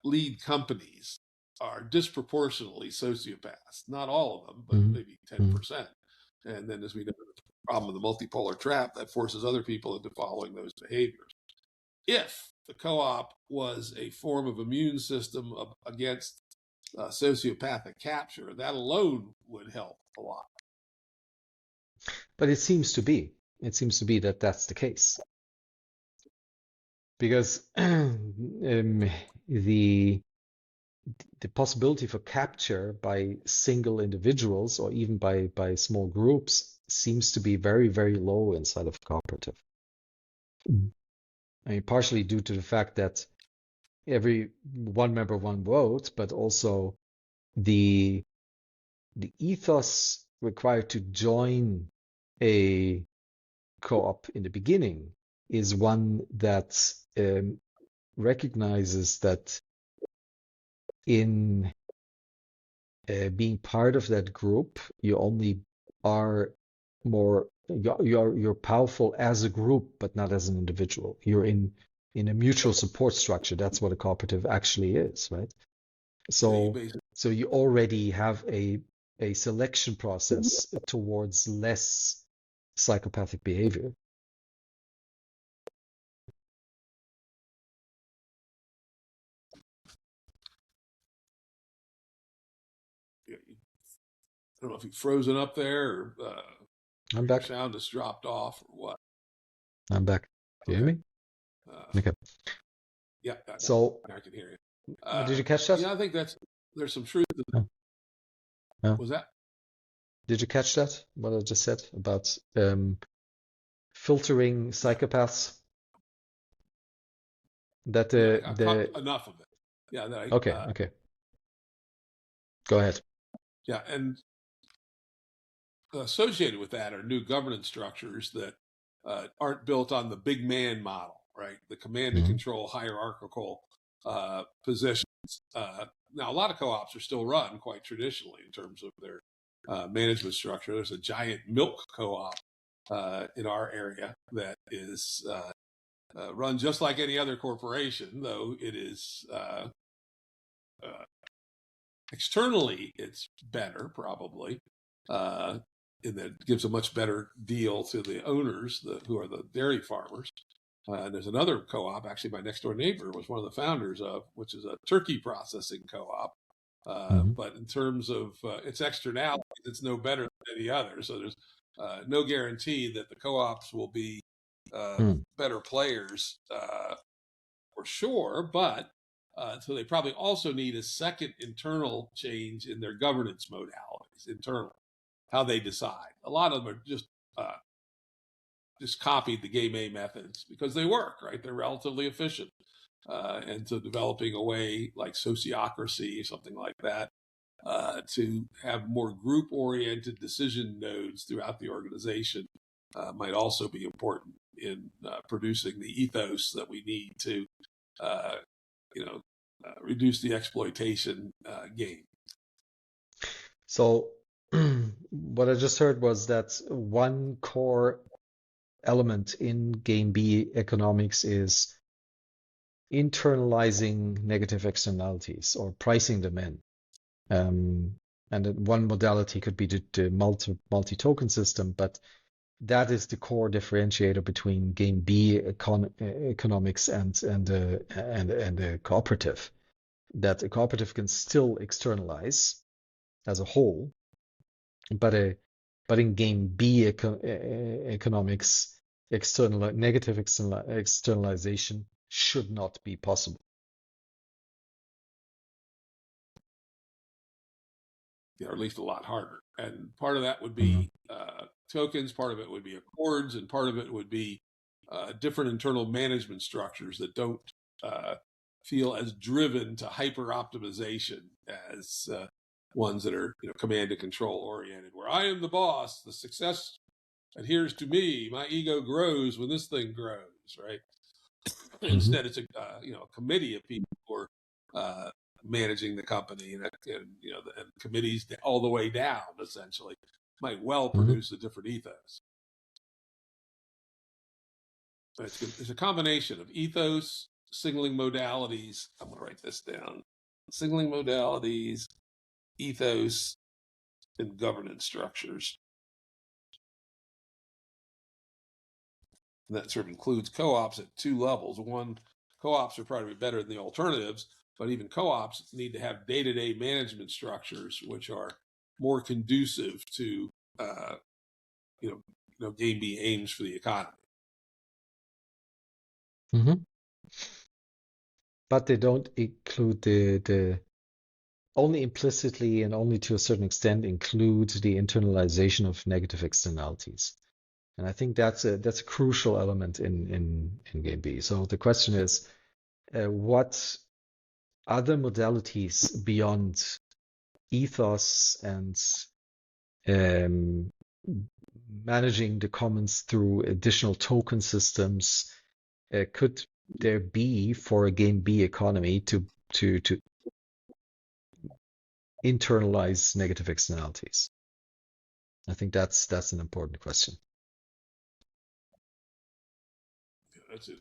lead companies are disproportionately sociopaths. Not all of them, but maybe 10%. And then, as we know, the problem of the multipolar trap that forces other people into following those behaviors. If the co-op was a form of immune system against sociopathic capture, that alone would help a lot. But it seems to be that that's the case, because the possibility for capture by single individuals or even by small groups seems to be very, very low inside of a cooperative. I mean, partially due to the fact that every one member, one vote, but also the ethos required to join a co-op in the beginning is one that recognizes that in being part of that group, you only are you're powerful as a group, but not as an individual. You're in a mutual support structure. That's what a cooperative actually is, right? So you already have a selection process towards less psychopathic behavior. don't know if you've frozen up there or I'm back. your sound has dropped off or what. I'm back. Do you hear me? Okay. Yeah. So, I can hear you. did you catch that? Yeah, I think there's some truth. Yeah. Was that? Did you catch that? What I just said about filtering psychopaths? That I caught enough of it. Yeah. Okay. Go ahead. Yeah, and associated with that are new governance structures that aren't built on the big man model, right? The command and control hierarchical positions. Now, a lot of co-ops are still run quite traditionally in terms of their management structure. There's a giant milk co-op in our area that is run just like any other corporation, though it is externally it's better probably. And that gives a much better deal to the owners, who are the dairy farmers. And there's another co-op, actually my next door neighbor was one of the founders of, which is a turkey processing co-op. But in terms of its externalities, it's no better than any other. So there's no guarantee that the co-ops will be better players for sure. But so they probably also need a second internal change in their governance modalities internally. How they decide. A lot of them are just copied the game A methods because they work, right? They're relatively efficient. And so developing a way like sociocracy, something like that, to have more group-oriented decision nodes throughout the organization might also be important in producing the ethos that we need to, reduce the exploitation game. So what I just heard was that one core element in game B economics is internalizing negative externalities or pricing them in. And one modality could be the multi-token system, but that is the core differentiator between game B economics and the cooperative. That a cooperative can still externalize as a whole, but in game B economics, negative externalization should not be possible. Or at least a lot harder. And part of that would be tokens, part of it would be accords, and part of it would be different internal management structures that don't feel as driven to hyper optimization as ones that are command and control oriented, where I am the boss, the success adheres to me, my ego grows when this thing grows, right? Instead, it's a committee of people who are managing the company, and committees all the way down essentially might well produce a different ethos. It's a combination of ethos, signaling modalities. I'm going to write this down: signaling modalities, ethos, and governance structures. And that sort of includes co-ops at two levels. One, co-ops are probably better than the alternatives, but even co-ops need to have day-to-day management structures which are more conducive to game B aims for the economy. But they don't include the only implicitly and only to a certain extent include the internalization of negative externalities. And I think that's a crucial element in game B. So the question is, what other modalities beyond ethos and managing the commons through additional token systems could there be for a game B economy to internalize negative externalities? I think that's an important question.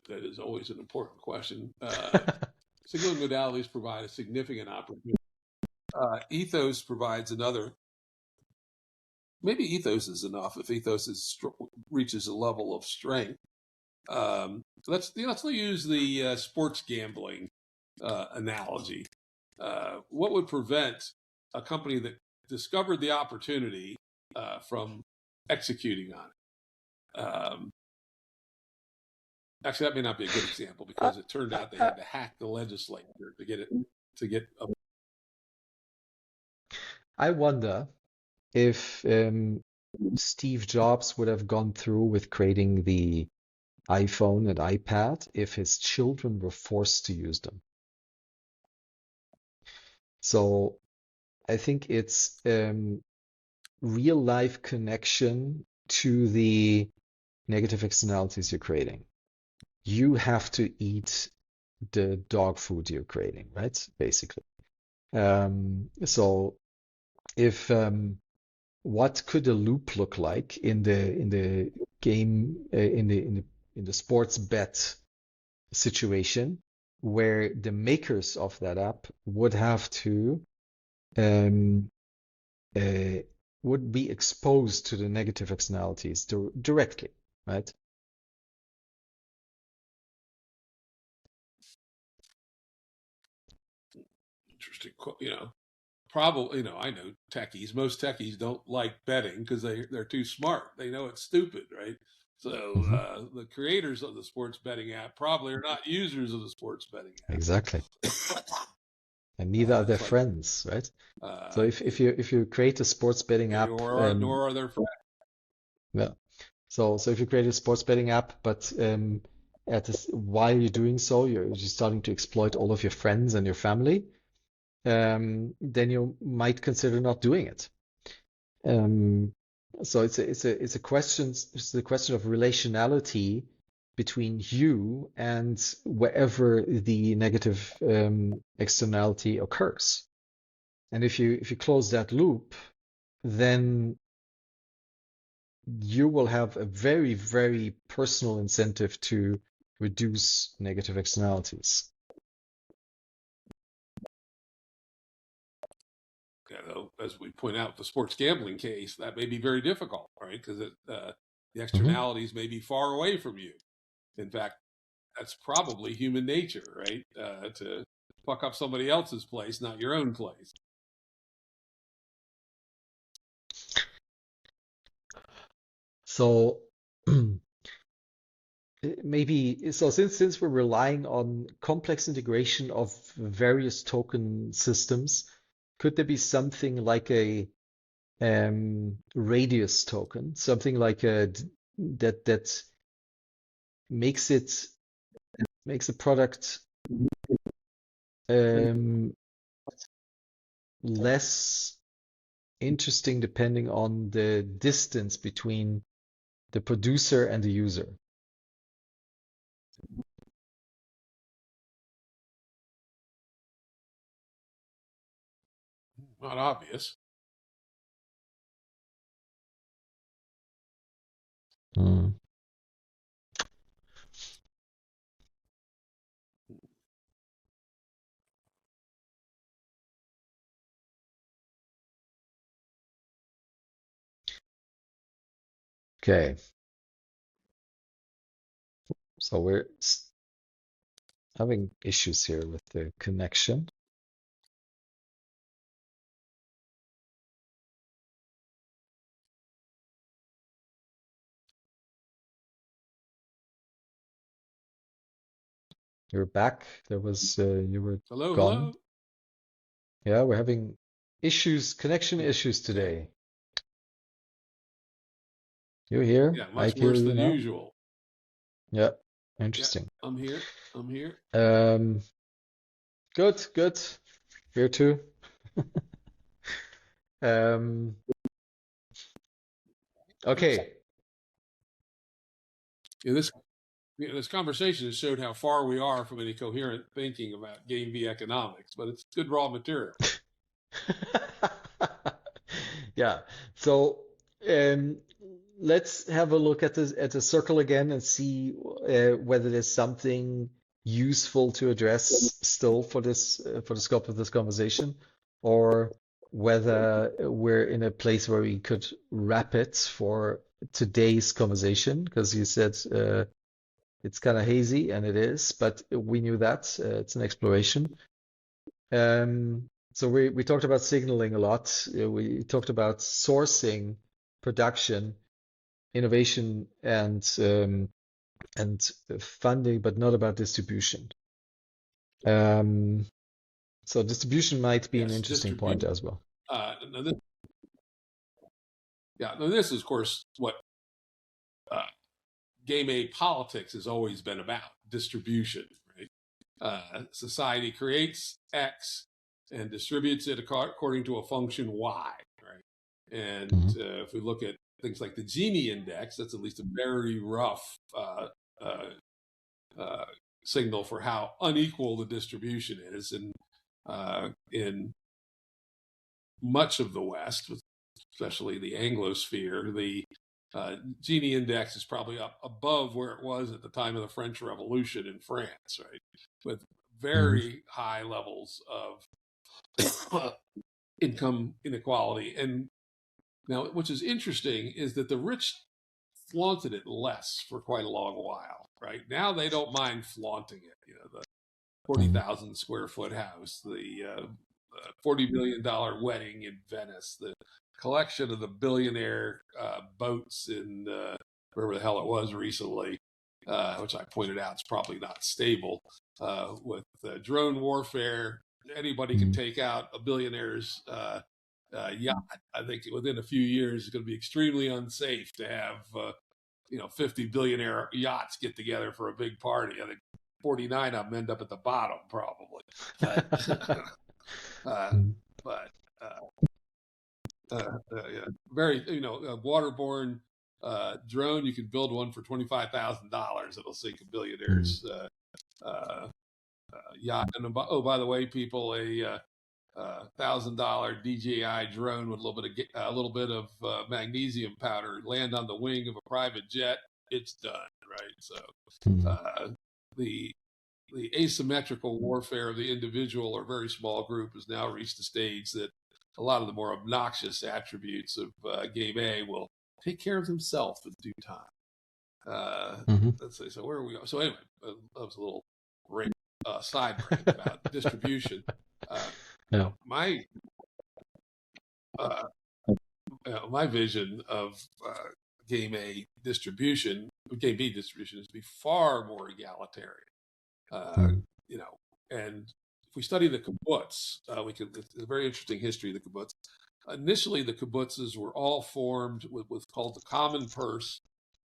That is always an important question. Signaling modalities provide a significant opportunity. Ethos provides another. Maybe ethos is enough if ethos reaches a level of strength. Let's use the sports gambling analogy. What would prevent a company that discovered the opportunity from executing on it. Actually, that may not be a good example because it turned out they had to hack the legislature to get it to get. I wonder if Steve Jobs would have gone through with creating the iPhone and iPad if his children were forced to use them. So I think it's real life connection to the negative externalities you're creating. You have to eat the dog food you're creating, right? Basically. So if what could a loop look like in the game in the sports bet situation where the makers of that app would have to um, would be exposed to the negative externalities directly, right? Interesting, probably, I know techies. Most techies don't like betting because they're too smart. They know it's stupid, right? So the creators of the sports betting app probably are not users of the sports betting app. Exactly. And neither are their Like, friends, right? So if you create a sports betting app, nor are their friends. yeah. So if you create a sports betting app, but while you're doing so, you're just starting to exploit all of your friends and your family, then you might consider not doing it. So it's a question of relationality between you and wherever the negative externality occurs. And if you close that loop, then you will have a very, very personal incentive to reduce negative externalities. As we point out, the sports gambling case, that may be very difficult, right? Because the externalities may be far away from you. In fact, that's probably human nature, right? To fuck up somebody else's place, not your own place. So maybe since we're relying on complex integration of various token systems, could there be something like a radius token, something like that makes a product less interesting depending on the distance between the producer and the user? Not obvious. Okay. So we're having issues here with the connection. You're back. You were Hello, gone. hello. Yeah, we're having connection issues today. You're here. Yeah, I much hear worse you than now. usual. Yeah, interesting. Yeah, I'm here. Good. Here too. Okay. Yeah, this conversation has showed how far we are from any coherent thinking about game v economics, but it's good raw material. Yeah. So let's have a look at the circle again and see whether there's something useful to address still for the scope of this conversation, or whether we're in a place where we could wrap it for today's conversation, because you said it's kind of hazy, and it is, but we knew that it's an exploration. So we talked about signaling a lot. We talked about sourcing, production, innovation, and funding, but not about distribution. So distribution might be an Yes, interesting distribution. point as well. This is, of course, what game A politics has always been about: distribution. Right? Society creates X and distributes it according to a function Y. Right? And if we look at things like the Gini index, that's at least a very rough signal for how unequal the distribution is in much of the West, especially the Anglosphere. The Gini index is probably up above where it was at the time of the French Revolution in France, right? With very high levels of income inequality. And now, which is interesting is that the rich flaunted it less for quite a long while, right? Now they don't mind flaunting it. You know, the 40,000 square foot house, the $40 million wedding in Venice, the collection of the billionaire boats in wherever the hell it was recently, which I pointed out is probably not stable. With drone warfare, anybody can take out a billionaire's yacht. I think within a few years, it's going to be extremely unsafe to have 50 billionaire yachts get together for a big party. I think 49 of them end up at the bottom, probably. Very, a waterborne drone. You can build one for $25,000. It'll sink a billionaire's yacht. And by the way, people, a $1,000 DJI drone with a little bit of magnesium powder land on the wing of a private jet. It's done, right? So the asymmetrical warfare of the individual or very small group has now reached a stage that a lot of the more obnoxious attributes of game A will take care of themselves in due time. Let's see. So where are we going? So anyway, that was a little side rant about distribution. My vision of game B distribution is to be far more egalitarian. And if we study the kibbutz, it's a very interesting history of the kibbutz. Initially, the kibbutzes were all formed with what's called the common purse,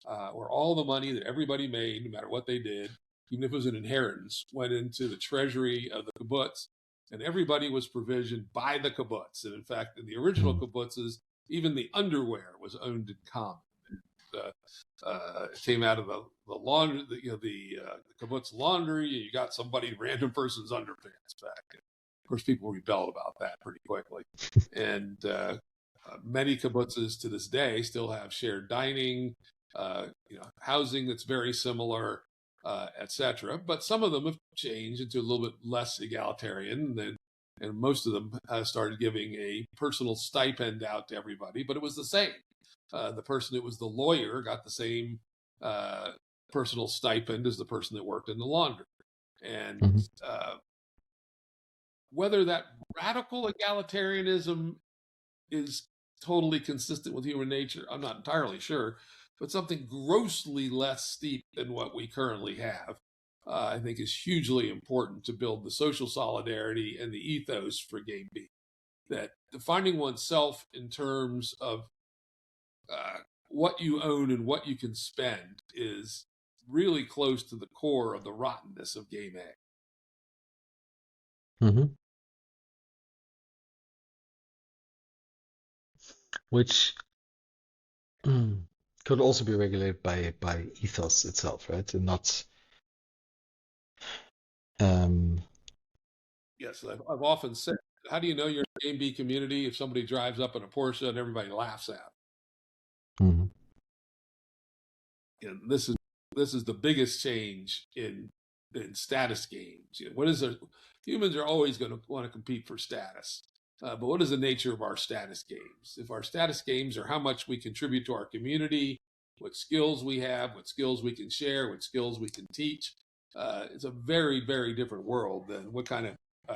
where all the money that everybody made, no matter what they did, even if it was an inheritance, went into the treasury of the kibbutz, and everybody was provisioned by the kibbutz. And in fact, in the original kibbutzes, even the underwear was owned in common. It came out of the laundry, the kibbutz laundry. You got somebody, random person's underpants back. Of course, people rebelled about that pretty quickly. And many kibbutzes to this day still have shared dining, housing that's very similar, etc. But some of them have changed into a little bit less egalitarian, and most of them started giving a personal stipend out to everybody. But it was the same. The person that was the lawyer got the same personal stipend as the person that worked in the laundry. And whether that radical egalitarianism is totally consistent with human nature, I'm not entirely sure, but something grossly less steep than what we currently have, I think is hugely important to build the social solidarity and the ethos for game B. That defining oneself in terms of what you own and what you can spend is really close to the core of the rottenness of game A. Which could also be regulated by ethos itself, right? And not. Yes, I've often said, how do you know you're in a game B community if somebody drives up in a Porsche and everybody laughs at them? And this is the biggest change in status games. Humans are always going to want to compete for status. But what is the nature of our status games? If our status games are how much we contribute to our community, what skills we have, what skills we can share, what skills we can teach, it's a very, very different world than what kind of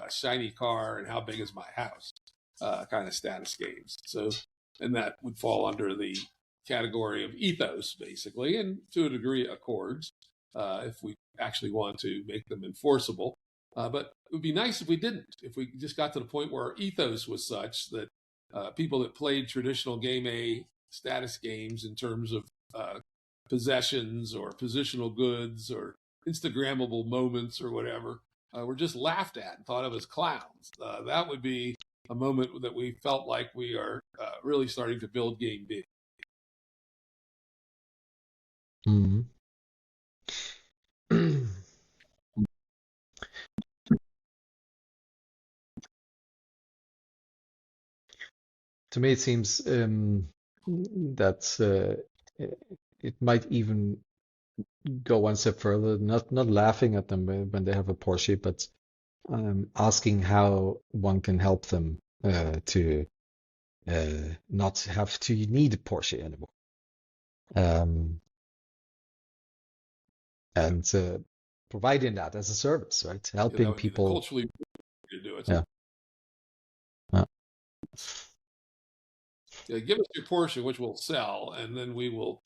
shiny car and how big is my house kind of status games. So, and that would fall under the category of ethos, basically, and to a degree accords, if we actually want to make them enforceable. But it would be nice if we didn't, if we just got to the point where our ethos was such that people that played traditional game A status games in terms of possessions or positional goods or Instagrammable moments or whatever were just laughed at and thought of as clowns. That would be a moment that we felt like we are really starting to build game big. Mhm. To me, it seems that it might even go one step further, not laughing at them when they have a Porsche, but asking how one can help them to not have to need a Porsche anymore. And providing that as a service, right? Yeah, that Helping would be the people. culturally to do it. Yeah. Yeah. Yeah, give us your portion, which we'll sell, and then we will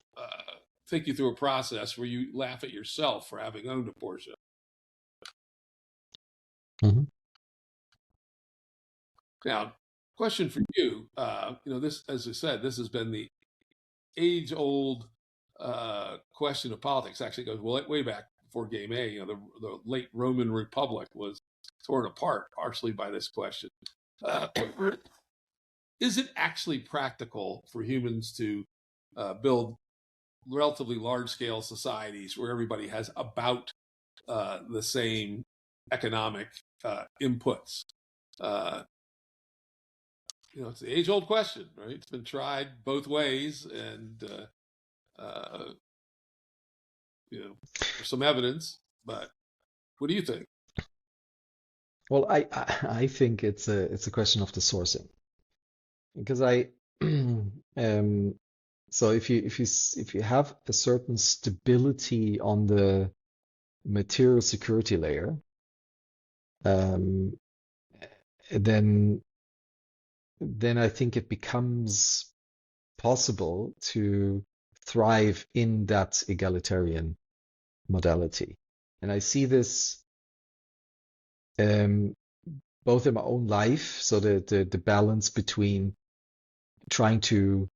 take you through a process where you laugh at yourself for having owned a Porsche. Mhm. Now, question for you. This, as I said, this has been the age-old question of politics. Actually, it goes way back before Game A. The late Roman Republic was torn apart partially by this question. Is it actually practical for humans to build relatively large-scale societies where everybody has about the same economic inputs? It's the age-old question, right? It's been tried both ways, and there's some evidence. But what do you think? Well, I think it's a question of the sourcing, because so if you have a certain stability on the material security layer, then I think it becomes possible to thrive in that egalitarian modality. And I see this both in my own life, so the balance between trying to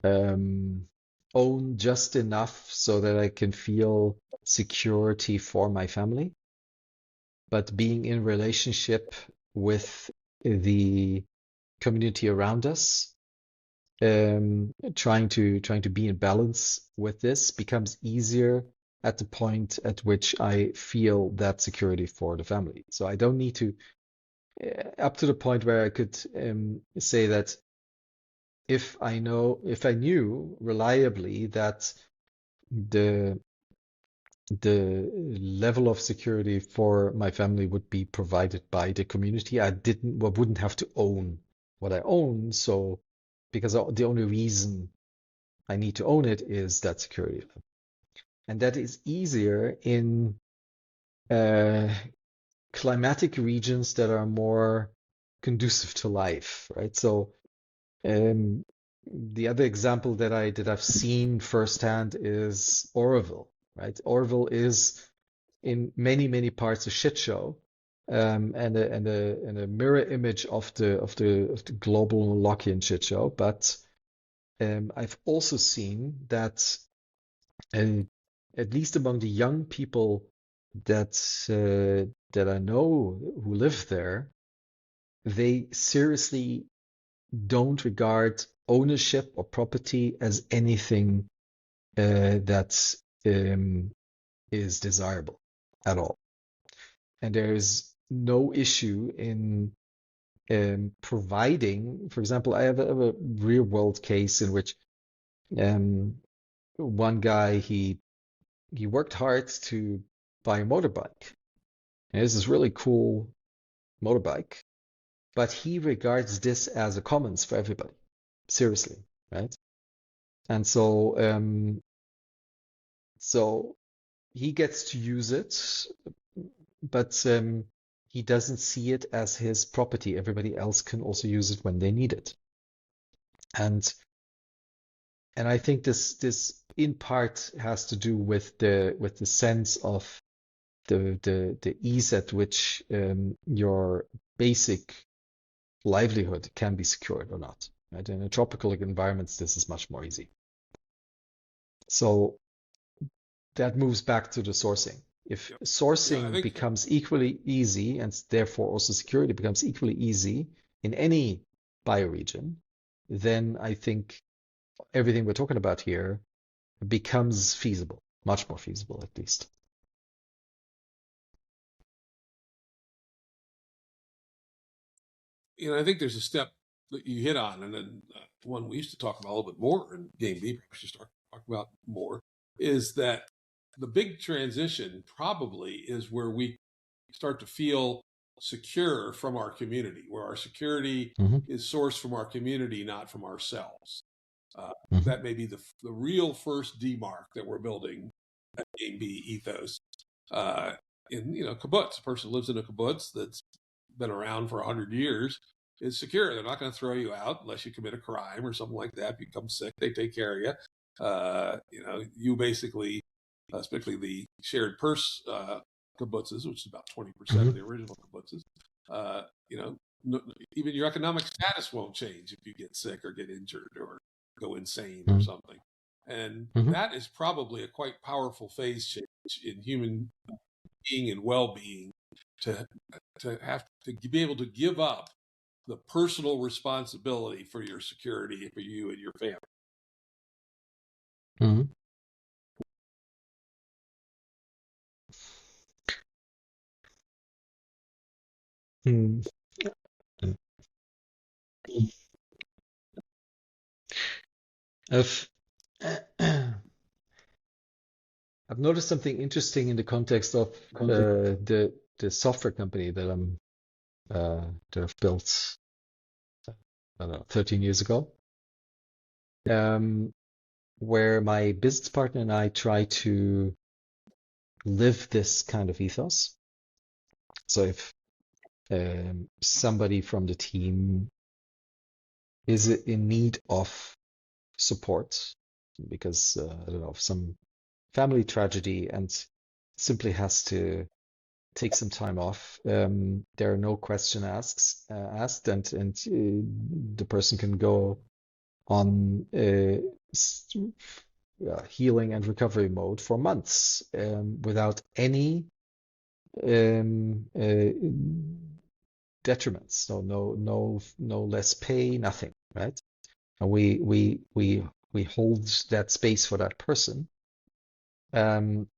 own just enough so that I can feel security for my family, but being in relationship with the community around us, trying to be in balance with this becomes easier at the point at which I feel that security for the family. So I don't need to up to the point where I could say that if I knew reliably that the level of security for my family would be provided by the community, I wouldn't have to own what I own. So, because the only reason I need to own it is that security level, and that is easier in climatic regions that are more conducive to life, right? So, the other example that I've seen firsthand is Oroville, right? Oroville is in many parts a shit show, and a mirror image of the global Molochian shit show. But I've also seen that, at least among the young people that I know who live there, they seriously don't regard ownership or property as anything that is desirable at all. And there is no issue in providing. For example, I have a real world case in which one guy he worked hard to buy a motorbike. And this is really cool motorbike, but he regards this as a commons for everybody. Seriously, right? And so he gets to use it, but he doesn't see it as his property. Everybody else can also use it when they need it. And I think this in part has to do with the sense of the ease at which your basic livelihood can be secured or not. Right? In tropical environments, this is much more easy. So that moves back to the sourcing. If sourcing becomes equally easy, and therefore also security becomes equally easy in any bioregion, then I think everything we're talking about here becomes feasible, much more feasible at least. I think there's a step that you hit on, and then one we used to talk about a little bit more in Game B, we should start talking about more, is that the big transition probably is where we start to feel secure from our community, where our security is sourced from our community, not from ourselves. That may be the real first demark that we're building at Game B ethos. In kibbutz, a person who lives in a kibbutz that's been around for 100 years is secure. They're not going to throw you out unless you commit a crime or something like that. If you become sick, they take care of you. You basically, especially the shared purse kibbutzes, which is about 20% of the original kibbutzes, even your economic status won't change if you get sick or get injured or go insane or something. And that is probably a quite powerful phase change in human being and well-being, to have to be able to give up the personal responsibility for your security for you and your family. I've noticed something interesting in the context of the software company that I've built, I don't know, 13 years ago, where my business partner and I try to live this kind of ethos. So if somebody from the team is in need of support because I don't know, of some family tragedy and simply has to take some time off, there are no questions asked, and the person can go on healing and recovery mode for months without any detriments. No less pay, nothing, right? And we hold that space for that person, and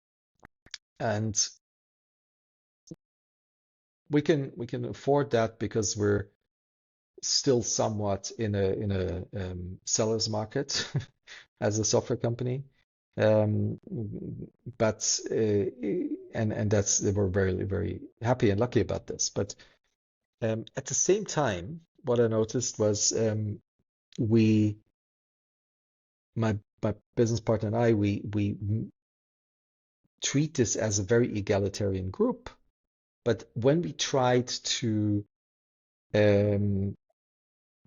we can afford that because we're still somewhat in a seller's market as a software company, but and that's, we're very, very happy and lucky about this. But at the same time, what I noticed was my business partner and I, we treat this as a very egalitarian group. But when we tried to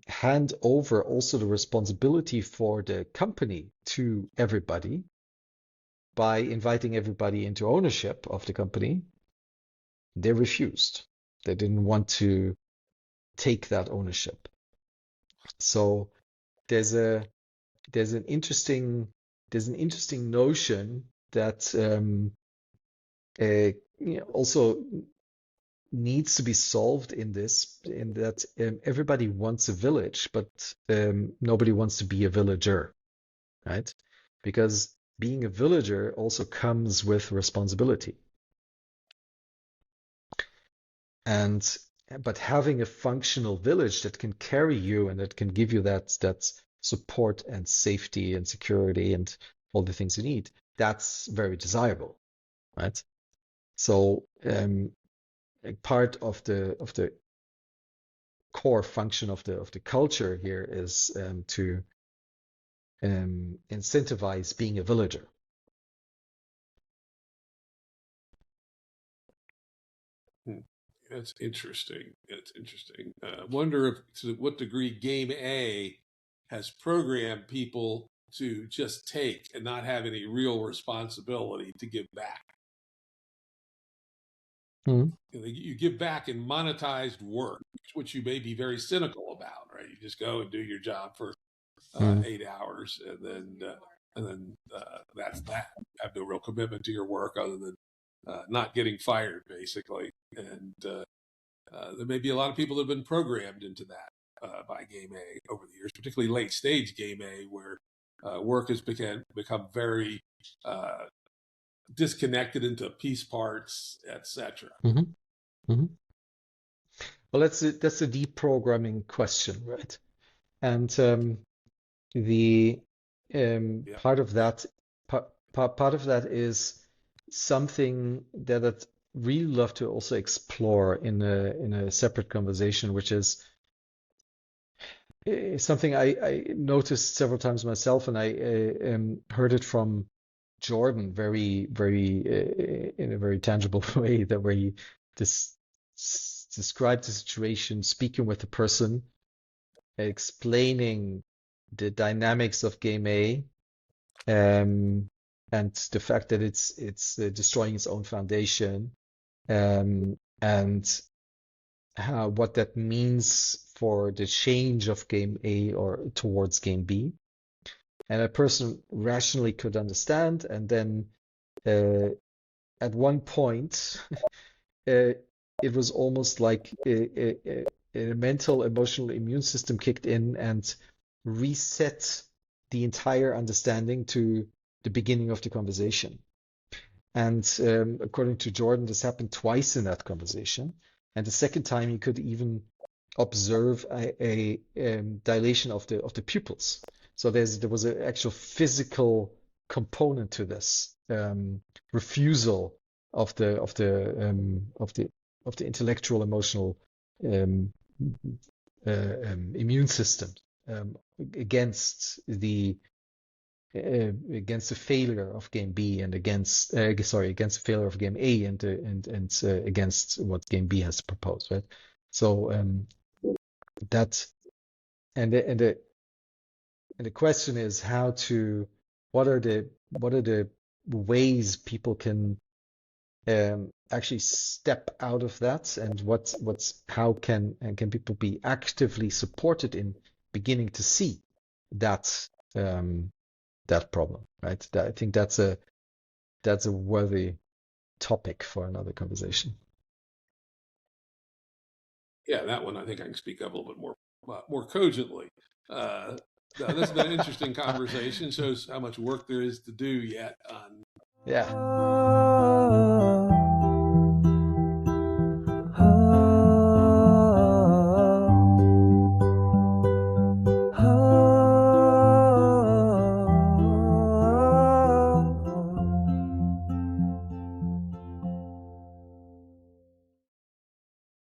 hand over also the responsibility for the company to everybody by inviting everybody into ownership of the company, they refused. They didn't want to take that ownership. So there's an interesting notion that also needs to be solved in that everybody wants a village, but nobody wants to be a villager, right? Because being a villager also comes with responsibility. But having a functional village that can carry you and that can give you that support and safety and security and all the things you need, that's very desirable, right? So part of the core function of the culture here is to incentivize being a villager. That's interesting. It's interesting. Wonder if to what degree Game A has programmed people to just take and not have any real responsibility to give back. Mm. You give back in monetized work, which you may be very cynical about, right? You just go and do your job for 8 hours, and then that's that. Have no real commitment to your work other than not getting fired, basically. And there may be a lot of people that have been programmed into that by Game A over the years, particularly late stage Game A, where work has become very disconnected into piece parts, etc. Mm-hmm. Mm-hmm. Well, that's a deprogramming question, right? And the Yeah. part of that part of that is something that I'd really love to also explore in a separate conversation, which is something I noticed several times myself, and I heard it from Jordan in a very tangible way, that where he described the situation, speaking with the person, explaining the dynamics of game A, and the fact that it's destroying its own foundation, and what that means for the change of game A or towards game B. And a person rationally could understand, and then at one point it was almost like a mental, emotional immune system kicked in and reset the entire understanding to the beginning of the conversation. And according to Jordan, this happened twice in that conversation. And the second time, you could even observe a dilation of the pupils. So there was an actual physical component to this refusal of the intellectual, emotional immune system against the failure of game B, and against the failure of game A, and against what game B has proposed, right? So that and the question is what are the ways people can actually step out of that, and how can people be actively supported in beginning to see that problem, right? I think that's a worthy topic for another conversation. Yeah, that one I think I can speak up a little bit more cogently. This has been an interesting conversation. Shows how much work there is to do yet on. Yeah.